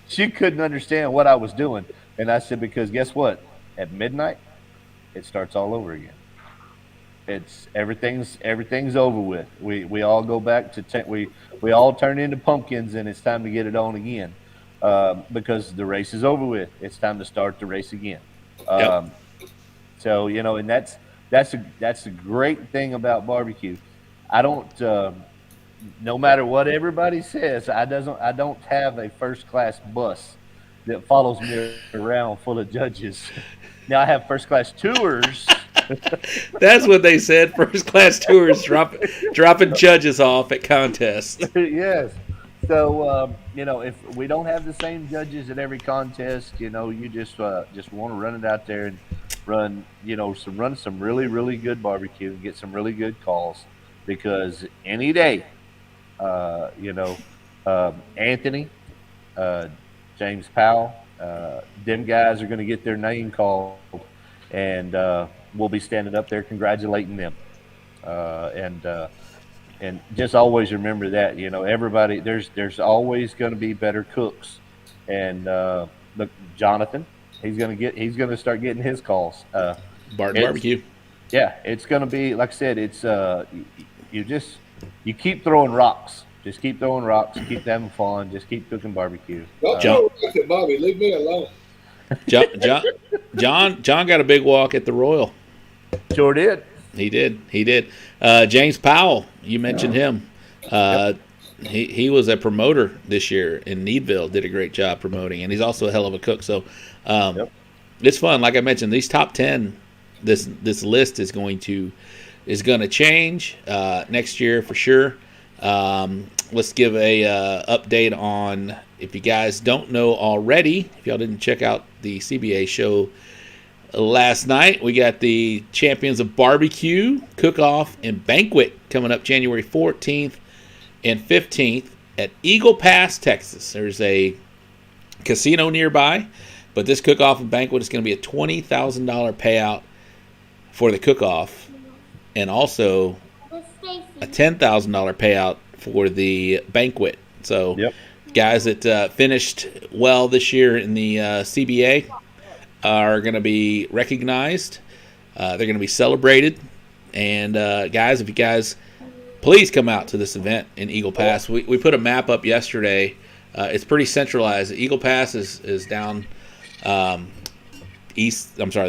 she couldn't understand what I was doing. And I said, because guess what? At midnight, it starts all over again. It's everything's over with. We all go back to we all turn into pumpkins, and it's time to get it on again, because the race is over with. It's time to start the race again. So and that's a great thing about barbecue. I don't, no matter what everybody says, I don't have a first class bus that follows me around full of judges. Now I have first class tours. That's what they said. First class tours dropping judges off at contests. Yes. So if we don't have the same judges at every contest, you just want to run it out there and run some really, really good barbecue and get some really good calls. because any day, Anthony, James Powell, them guys are going to get their name called, and we'll be standing up there congratulating them. And just always remember that, everybody, there's always going to be better cooks. And look, Jonathan, he's going to start getting his calls. Barton Barbecue. Yeah, it's going to be, like I said, it's you keep throwing rocks. Just keep throwing rocks, keep having fun, just keep cooking barbecue. Don't throw rocks at Bobby. Leave me alone. John got a big walk at the Royal. Sure did. He did. James Powell, you mentioned him. He was a promoter this year in Needville. Did a great job promoting, and he's also a hell of a cook. So it's fun. Like I mentioned, these top 10, this list is going to change next year for sure. Let's give a update on, if you guys don't know already, if y'all didn't check out the CBA show last night, we got the Champions of Barbecue Cook-Off and Banquet coming up January 14th and 15th at Eagle Pass, Texas. There's a casino nearby, but this cook-off and banquet is going to be a $20,000 payout for the cook-off, and also a $10,000 payout for the banquet. So guys that finished well this year in the CBA are going to be recognized. They're going to be celebrated. And guys, if you guys please come out to this event in Eagle Pass. We put a map up yesterday. It's pretty centralized. Eagle Pass is down the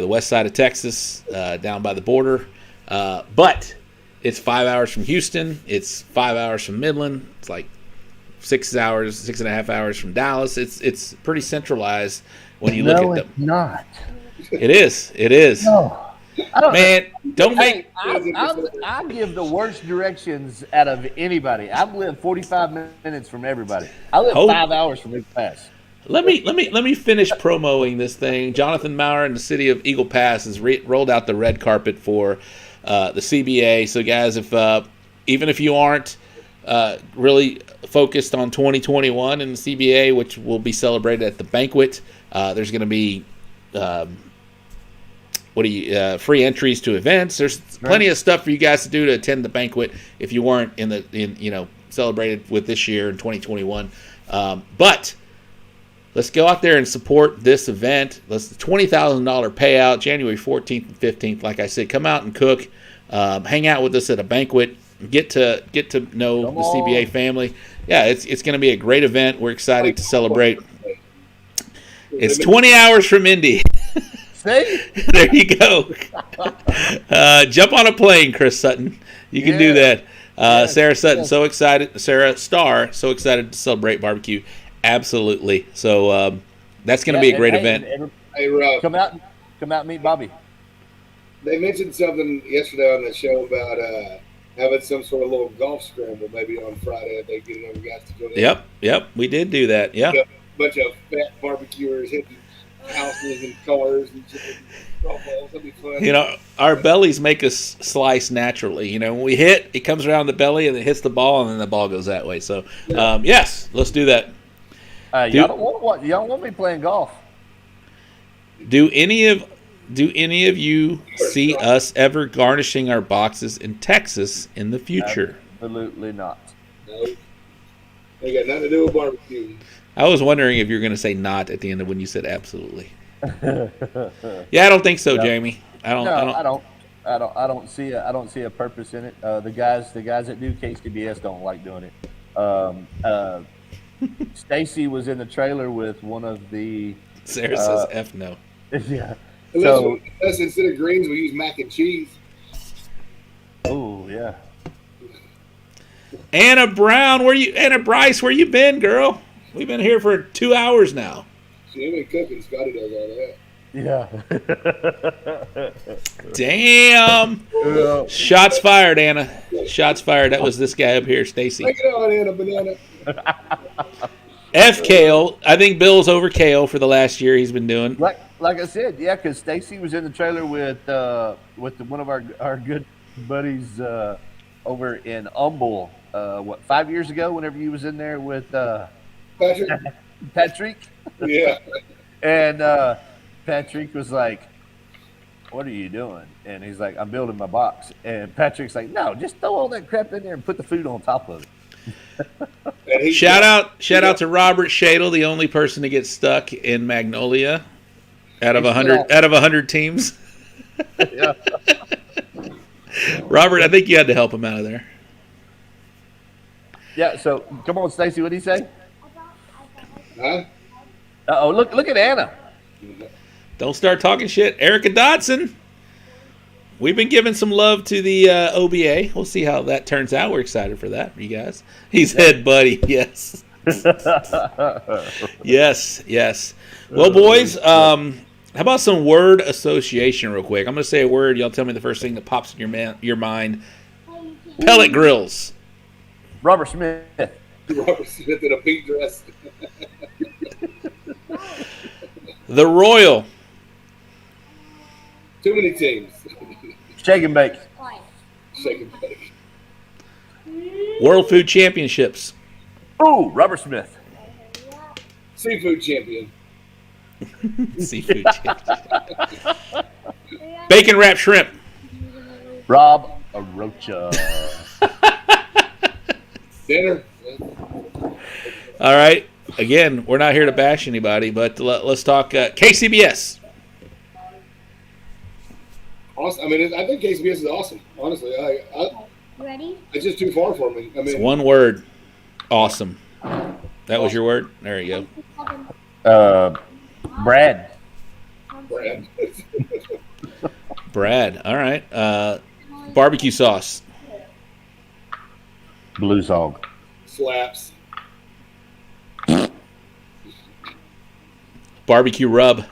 west side of Texas, down by the border. But it's 5 hours from Houston. It's 5 hours from Midland. It's like 6.5 hours from Dallas. It's pretty centralized when you look at them. It's not. It is. No. Man, don't make. I give the worst directions out of anybody. I've lived 45 minutes from everybody. I live 5 hours from Eagle Pass. Let me finish promoting this thing. Jonathan Maurer and the city of Eagle Pass has rolled out the red carpet for the CBA. So guys, if even if you aren't really focused on 2021 in the CBA, which will be celebrated at the banquet, there's going to be free entries to events. There's plenty of stuff for you guys to do to attend the banquet if you weren't celebrated with this year in 2021. But let's go out there and support this event. Let's $20,000 payout, January 14th and 15th. Like I said, come out and cook, hang out with us at a banquet, get to know the CBA family. Yeah, it's going to be a great event. We're excited to celebrate. It's 20 hours from Indy. See? There you go. Jump on a plane, Chris Sutton. You can do that. Sarah Sutton, so excited. Sarah Starr, so excited to celebrate barbecue. Absolutely. So that's going to be a great event. Hey, Rob. Come out and meet Bobby. They mentioned something yesterday on the show about having some sort of little golf scramble maybe on Friday if they get enough guys to go there. Yep. We did do that. Yeah. A bunch of fat barbecuers hitting houses and cars and golf balls. That'd be fun. Our bellies make us slice naturally. When we hit, it comes around the belly and it hits the ball, and then the ball goes that way. So, yes, let's do that. Y'all don't want me playing golf. Do any of you see us ever garnishing our boxes in Texas in the future? Absolutely not. No. They got nothing to do with barbecue. I was wondering if you were going to say not at the end of when you said absolutely. Yeah, I don't think so, Jamie. I don't see a purpose in it. The guys that do KCBS don't like doing it. Stacy was in the trailer with one of the. Sarah says F no. Yeah. So instead of greens, we use mac and cheese. Oh yeah. Anna Bryce, where you been, girl? We've been here for 2 hours now. She ain't been cooking. Scotty does all that. Yeah. Damn. Shots fired, Anna. Shots fired. That was this guy up here, Stacy. Take it on, Anna Banana. F Kale. I think Bill's over Kale for the last year he's been doing. Like I said, yeah, because Stacy was in the trailer with one of our good buddies, over in Humble. 5 years ago? Whenever you was in there with Patrick. Patrick, Yeah. and Patrick was like, "What are you doing?" And he's like, "I'm building my box." And Patrick's like, "No, just throw all that crap in there and put the food on top of it." And Shout out to Robert Shadle, the only person to get stuck in Magnolia out of 100 teams. Yeah. Robert, I think you had to help him out of there. Yeah. So come on, Stacy. What did he say? Huh? Oh, look at Anna. Don't start talking shit. Erica Dodson. We've been giving some love to the OBA. We'll see how that turns out. We're excited for that, you guys. He said, buddy, yes. Yes. Well, boys, how about some word association real quick? I'm going to say a word. Y'all tell me the first thing that pops in your mind. Pellet grills. Robert Smith. Robert Smith in a pink dress. The Royal. Too many teams. Shake and bake. Shake and bake. World Food Championships. Ooh, Robert Smith. Seafood champion. Seafood Championship. Bacon wrapped shrimp. Rob Arocha. Dinner. All right. Again, we're not here to bash anybody, but let's talk KCBS. Awesome. I mean, I think KCBS is awesome. Honestly, Ready? it's just too far for me. I It's mean, one word. Awesome. That was your word? There you Brad. Brad. go. Brad. All right. Barbecue sauce. Blues Hog. Slaps. Barbecue rub.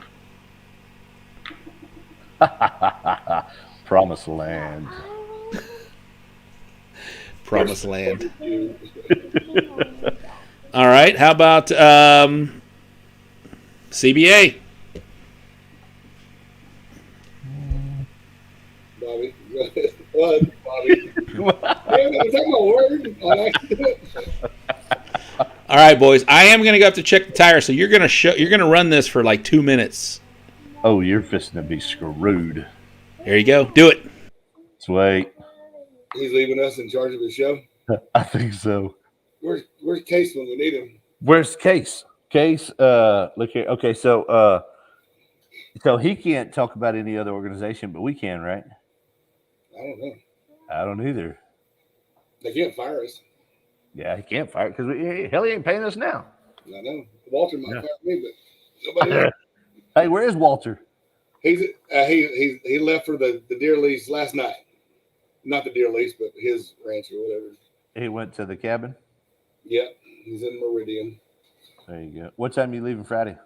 Promised Land. Promised land. All right. How about CBA? Bobby. What, Bobby? I'm talking about word. All right, boys. I am going to go up to check the tire, so you're going to run this for like 2 minutes. Oh, you're fisting to be screwed. There you go. Do it. Sweet. He's leaving us in charge of the show. I think so. Where's Case when we need him? Where's Case? Case, look here. Okay, so he can't talk about any other organization, but we can, right? I don't know. I don't either. They can't fire us. Yeah, he can't fire because hell, he ain't paying us now. I know. Walter might fire me, but nobody else. Hey, where is Walter? He left for the deer lease last night. Not the deer lease, but his ranch or whatever. He went to the cabin. Yeah, he's in Meridian. There you go. What time are you leaving Friday?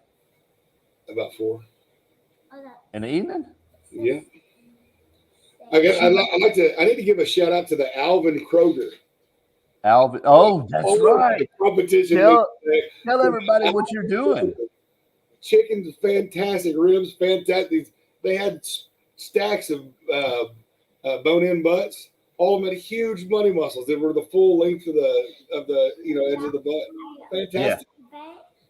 About 4. In the evening? Yeah. I need to give a shout out to the Alvin Kroger. Alvin. Oh, that's right. The competition. Tell everybody what you're doing. Chicken's fantastic. Ribs fantastic. They had stacks of bone-in butts. All of them had huge money muscles. They were the full length of the edge of the butt. Fantastic.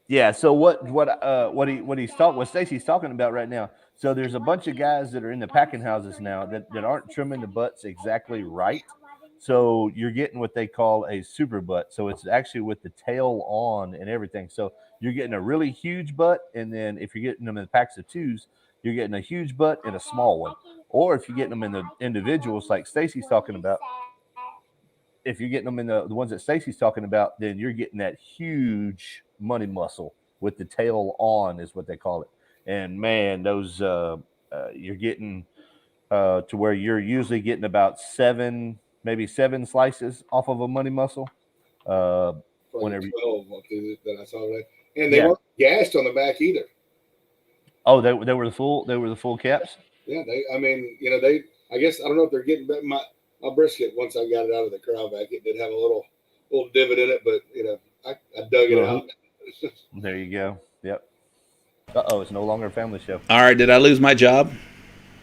Yeah. So what Stacy's talking about right now. So there's a bunch of guys that are in the packing houses now that aren't trimming the butts exactly right. So you're getting what they call a super butt. So it's actually with the tail on and everything. So you're getting a really huge butt, and then if you're getting them in packs of 2s, you're getting a huge butt and a small one. Or if you're getting them in the individuals like Stacy's talking about, if you're getting them in the ones that Stacy's talking about, then you're getting that huge money muscle with the tail on is what they call it. And man, those you're getting to where you're usually getting about 7 slices off of a money muscle. Whenever 12 that I saw that, and they weren't gashed on the back either. Oh, they were the full caps. Yeah, I guess I don't know if they're getting back my brisket. Once I got it out of the crowd vac, it did have a little divot in it, but I dug it out. There you go. Yep. Uh-oh, it's no longer a family show. All right, did I lose my job?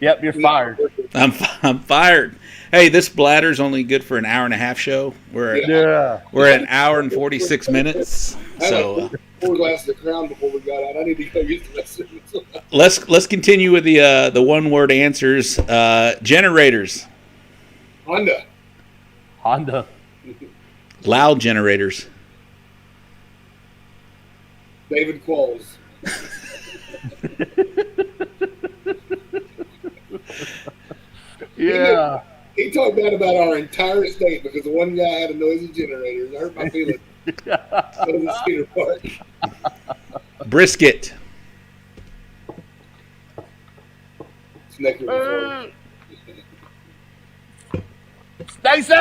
Yep, you're fired. I'm fired. Hey, this bladder's only good for an hour and a half show. We're at an hour and 46 minutes. So 4 glasses of Crown before we got out. I need to go use the restroom. let's continue with the one word answers. Generators. Honda. Loud generators. David Qualls. Yeah. He talked bad about our entire state because the one guy had a noisy generator. It hurt my feelings. That was a Cedar Park. Brisket. Snicker. Stacy!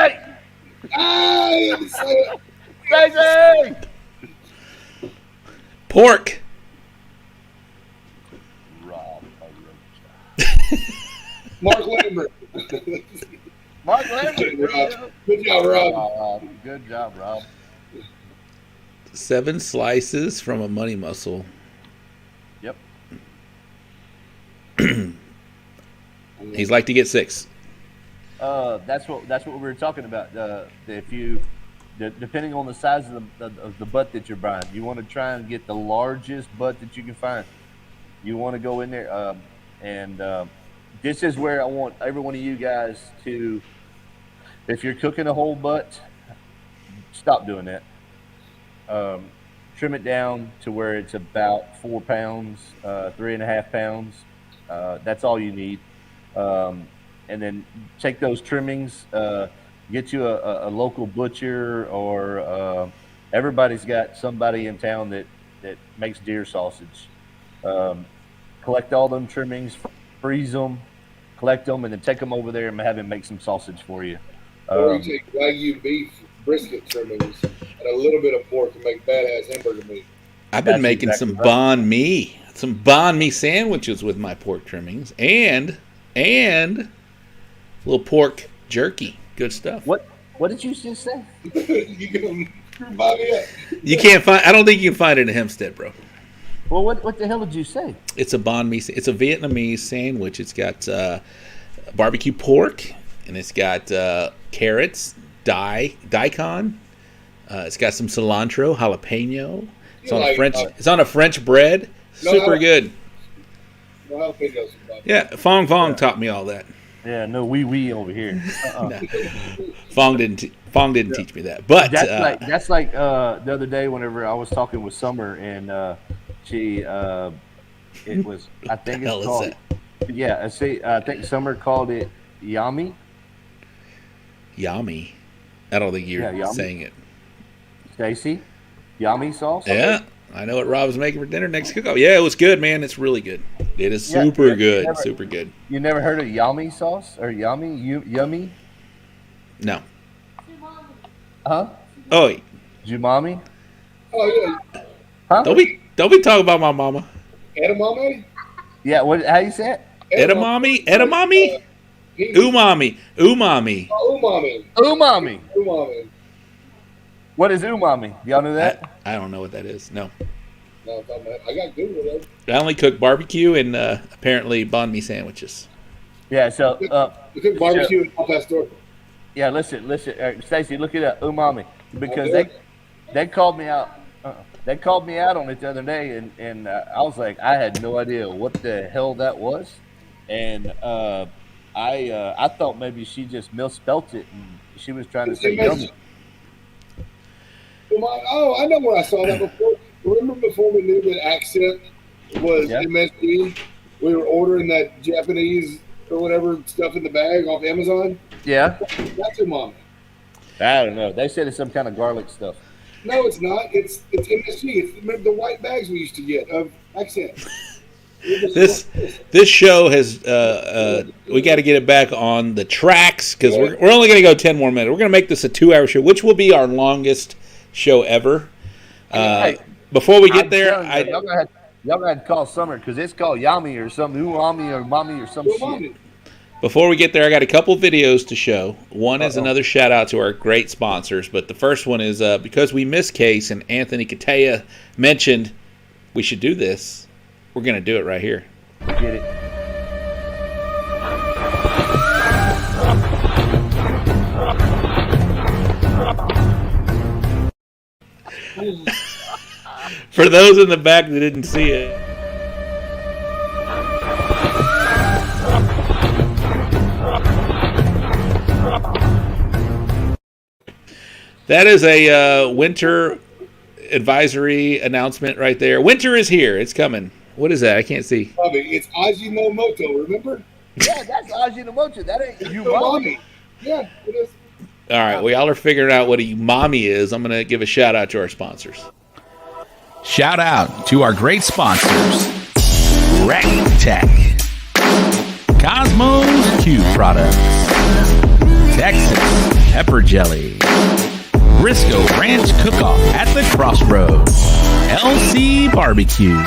I had to say it. Stacy! Pork. Rob. Mark Lambert. Mark Lambert. Good job, Rob. Good job, Rob. 7 slices from a money muscle. Yep. He's like to get 6. That's what we were talking about. If you, depending on the size of the butt that you're buying, you want to try and get the largest butt that you can find. You want to go in there, and this is where I want every one of you guys to, if you're cooking a whole butt, stop doing that. Trim it down to where it's about 4 pounds, 3.5 pounds. That's all you need. And then take those trimmings, get you a local butcher, or everybody's got somebody in town that makes deer sausage. Collect all them trimmings, freeze them, collect them, and then take them over there and have him make some sausage for you. Or you take Wagyu beef brisket trimmings and a little bit of pork and make badass hamburger meat. I've been That's making exactly right. some banh mi sandwiches with my pork trimmings and a little pork jerky. Good stuff. What did you just say? You can screw Bobby up. You can't find. I don't think you can find it in Hempstead, bro. Well, what the hell did you say? It's a banh mi. It's a Vietnamese sandwich. It's got barbecue pork, and it's got carrots, daikon. It's got some cilantro, jalapeno. It's on a French. It's on a French bread. Super good. No jalapenos, Bobby. Yeah, Fong taught me all that. Yeah, no wee over here. No. Fong didn't teach me that. But that's like the other day whenever I was talking with Summer and she it was I think hell it's is called I think Summer called it yummy. Yummy. I don't think you're yummy. saying it. Stacy, yummy sauce. Yeah, I know what Rob's making for dinner next cook-off. Yeah, it was good, man. It's really good. It is super good. Super good. You never heard of yummy sauce or yummy? No. Huh? Oh, Jumami? Oh, yeah. Huh? don't be talking about my mama. Edamame? Yeah, how you say it? Edamame? Umami. Oh, umami. Umami. What is umami? Y'all know that? I don't know what that is. No. No, I got Google though. I only cook barbecue and apparently banh mi sandwiches. Yeah, so You cook barbecue and al pastor. yeah, listen, Stacy, look it up, umami, because they called me out. They called me out on it the other day, and I was like, I had no idea what the hell that was, and I thought maybe she just misspelt it and she was trying to say yummy. Oh, I know where I saw that before. Remember before we knew that accent was MSG? We were ordering that Japanese or whatever stuff in the bag off Amazon. Yeah, That's umami. I don't know. They said it's some kind of garlic stuff. No, it's not. It's MSG. It's remember the white bags we used to get of accent. This show has we got to get it back on the tracks because we're only going to go 10 more minutes. We're going to make this a 2-hour show, which will be our longest show ever. Before we get there, y'all gonna have to call Summer because it's called Yami or something, Umami or Mommy or some shit. Before we get there, I got a couple videos to show. One is another shout out to our great sponsors, but the first one is because we missed Case and Anthony Katea mentioned we should do this. We're going to do it right here. Get it. For those in the back that didn't see it. That is a winter advisory announcement right there. Winter is here. It's coming. What is that? I can't see. Bobby, it's Ajinomoto, remember? Yeah, that's Ajinomoto. That ain't Umami. Yeah, it is. All right, well, y'all are figuring out what a umami is. I'm going to give a shout out to our sponsors. Shout out to our great sponsors, Tech, Cosmos Q Products, Texas Pepper Jelly, Briscoe Ranch Cook-Off at the Crossroads, LC Barbecue,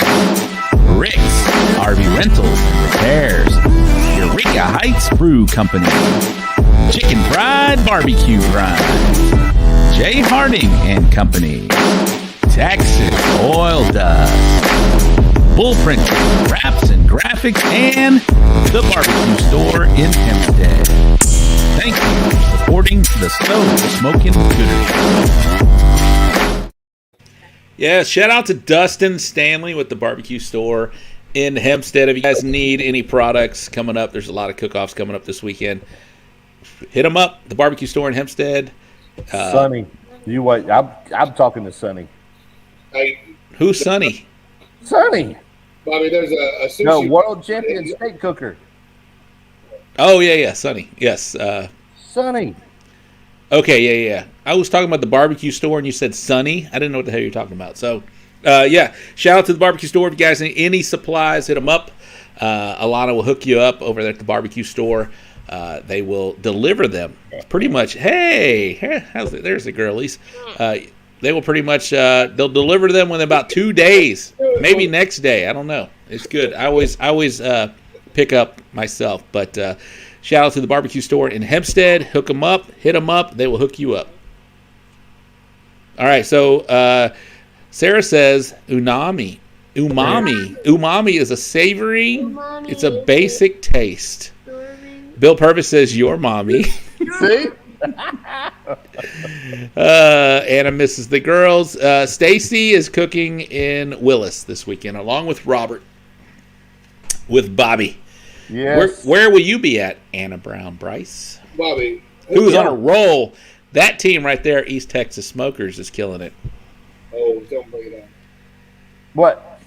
Rick's RV Rentals and Repairs, Eureka Heights Brew Company, Chicken Fried Barbecue Grind, Jay Harding and Company, Texas Oil Dust, Bullprint Wraps and Graphics, and the Barbecue Store in Hempstead. Thank you for supporting the Smokin Gooder. Yeah, shout out to Dustin Stanley with the Barbecue Store in Hempstead. If you guys need any products coming up, there's a lot of cook-offs coming up this weekend. Hit them up, the Barbecue Store in Hempstead. Sonny, you wait. I'm talking to Sonny. Who's Sonny? Sonny, Bobby, there's a sushi. no world champion steak cooker. Oh, yeah, Sonny. Yes. Sonny. Okay, yeah. I was talking about the Barbecue Store, and you said Sonny. I didn't know what the hell you're talking about. So, yeah, shout out to the Barbecue Store. If you guys need any supplies, hit them up. Alana will hook you up over there at the Barbecue Store. They will deliver them pretty much. Hey, how's it? There's the girlies. They will pretty much, they'll deliver them within about 2 days, maybe next day. I don't know. It's good. I always pick up myself. But shout out to the Barbecue Store in Hempstead. Hook them up. Hit them up. They will hook you up. All right. So Sarah says umami. Umami is a savory. It's a basic taste. Bill Purvis says your mommy. See? Anna misses the girls. Stacy is cooking in Willis this weekend, along with Robert, with Bobby. Yes. Where will you be at, Anna Brown Bryce? Bobby. Who's on a roll? That team right there, East Texas Smokers, is killing it. Oh, don't bring it up. What?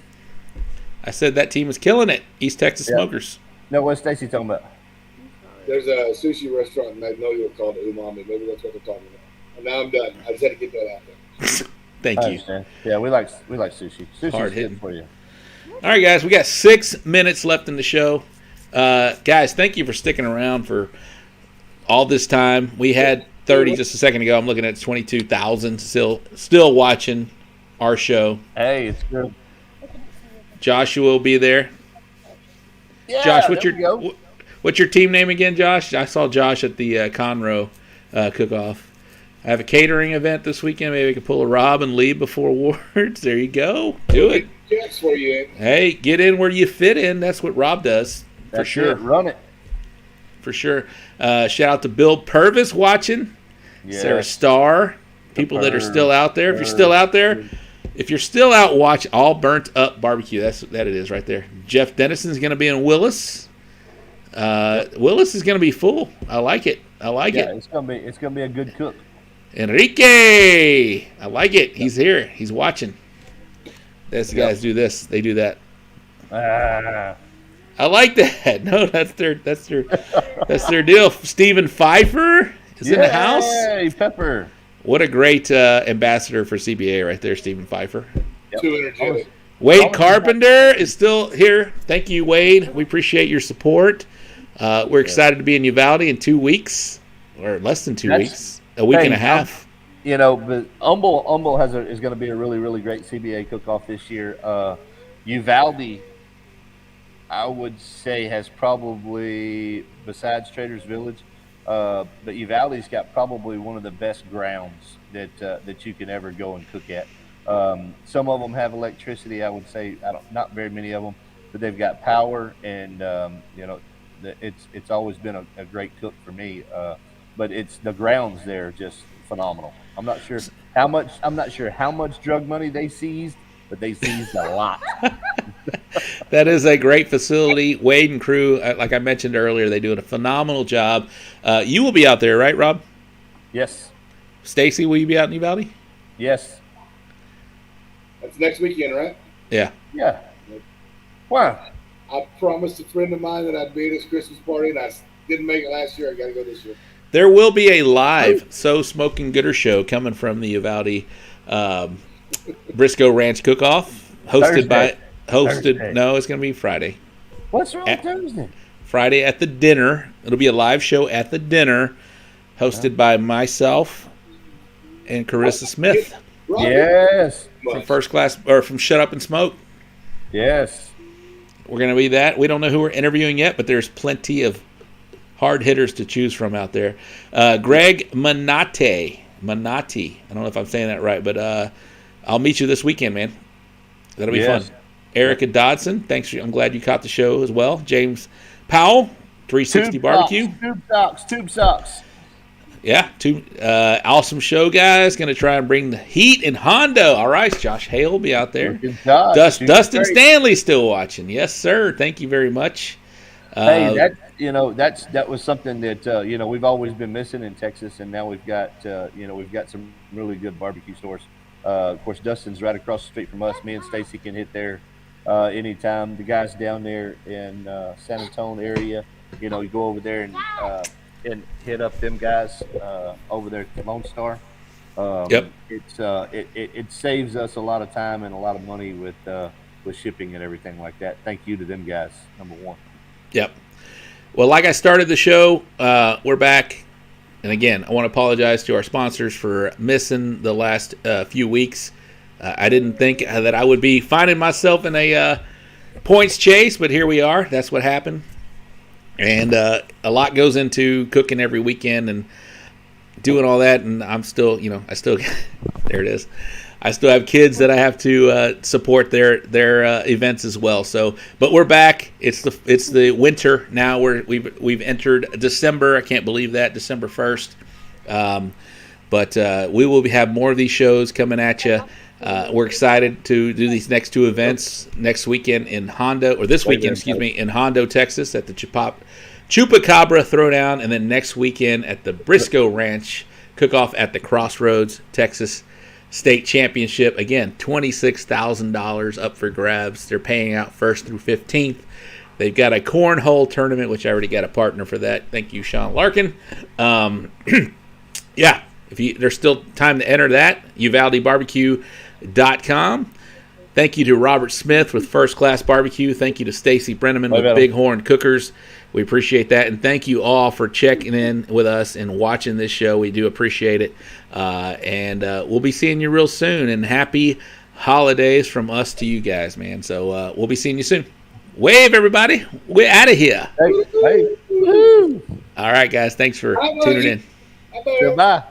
I said that team is killing it, East Texas Smokers. No, what's Stacy talking about? There's a sushi restaurant in Magnolia called Umami. Maybe that's what they're talking about. And now I'm done. I just had to get that out there. Thank I you. understand. Yeah, we like sushi. Sushi's Hard good hitting. for you. All right, guys, we got 6 minutes left in the show. Guys, thank you for sticking around for all this time. We had 30 just a second ago. I'm looking at 22,000 still watching our show. Hey, it's good. Joshua will be there. Yeah, Josh, there what's your team name again, Josh? I saw Josh at the Conroe cook-off. I have a catering event this weekend. Maybe we can pull a Rob and leave before awards. There you go. Do it. That's where you in. Hey, get in where you fit in. That's what Rob does. That's sure. it. Run it. For sure. Shout out to Bill Purvis watching. Yes. Sarah Starr. People that are still out there. If you're still out there, if you're still out, watch All Burnt Up Barbecue. That it is right there. Jeff Dennison's going to be in Willis. Willis is going to be full. I like it. Yeah, it's gonna be a good cook. Enrique, I like it. He's here. He's watching. These guys do this. They do that. I like that. No, that's their deal. Stephen Pfeiffer is in the house. Hey, Pepper. What a great ambassador for CBA right there, Stephen Pfeiffer. Yep. Too energetic. Wade Carpenter is still here. Thank you, Wade. We appreciate your support. We're excited to be in Uvalde in 2 weeks, or less than 2 weeks, a week and a half. You know, but Humble is going to be a really, really great CBA cook-off this year. Uvalde, I would say, has probably, besides Traders Village, but Uvalde's got probably one of the best grounds that you can ever go and cook at. Some of them have electricity. I would say not very many of them, but they've got power, and you know, it's always been a great cook for me. But it's the grounds there are just phenomenal. I'm not sure how much drug money they seized but they seized a lot. That is a great facility. Wade and crew, like I mentioned earlier, they do a phenomenal job. You will be out there, right, Rob? Yes. Stacy, will you be out in Uvalde? Yes. That's next weekend, right? Yeah. Yeah. Wow. I promised a friend of mine that I'd be at his Christmas party, and I didn't make it last year. I got to go this year. There will be a live So Smokin' Gooder show coming from the Uvalde Briscoe Ranch Cook-Off, Thursday. No, it's going to be Friday. What's wrong with Thursday? Friday at the dinner. It'll be a live show at the dinner, hosted by myself and Carissa Smith Robert? Yes. from First Class or from Shut Up and Smoke. Yes. We're going to be that. We don't know who we're interviewing yet, but there's plenty of hard hitters to choose from out there. Greg Manati. I don't know if I'm saying that right, but I'll meet you this weekend, man. That'll be fun. Erica Dodson, thanks. I'm glad you caught the show as well. James Powell, 360 Barbecue. Tube socks. Yeah, awesome show, guys. Going to try and bring the heat in Hondo. All right, Josh Hale will be out there. Dustin Stanley's still watching. Yes, sir. Thank you very much. Hey, that was something that we've always been missing in Texas, and now we've got some really good barbecue stores. Of course, Dustin's right across the street from us. Me and Stacy can hit there anytime. The guys down there in San Antonio area, you go over there and hit up them guys over there at Lone Star. Yep. It saves us a lot of time and a lot of money with shipping and everything like that. Thank you to them guys, number one. Yep. Well, like I started the show, we're back. And again, I want to apologize to our sponsors for missing the last few weeks. I didn't think that I would be finding myself in a points chase, but here we are. That's what happened. And a lot goes into cooking every weekend and doing all that. And I'm still, there it is. I still have kids that I have to support their events as well. So, but we're back. It's the winter now. We've entered December. I can't believe that, December 1st. But we will have more of these shows coming at you. We're excited to do these next two events next weekend in Hondo, or this weekend, in Hondo, Texas, at the Chupacabra Throwdown, and then next weekend at the Briscoe Ranch Cook-Off at the Crossroads, Texas State Championship. Again, $26,000 up for grabs. They're paying out 1st through 15th. They've got a cornhole tournament, which I already got a partner for that. Thank you, Sean Larkin. Yeah, there's still time to enter that. UvaldeBarbecue.com. Thank you to Robert Smith with First Class Barbecue. Thank you to Stacy Breneman with Bighorn Cookers. We appreciate that. And thank you all for checking in with us and watching this show. We do appreciate it. And we'll be seeing you real soon. And happy holidays from us to you guys, man. So we'll be seeing you soon. Wave, everybody. We're out of here. Hey. All right, guys. Thanks for tuning in. Goodbye.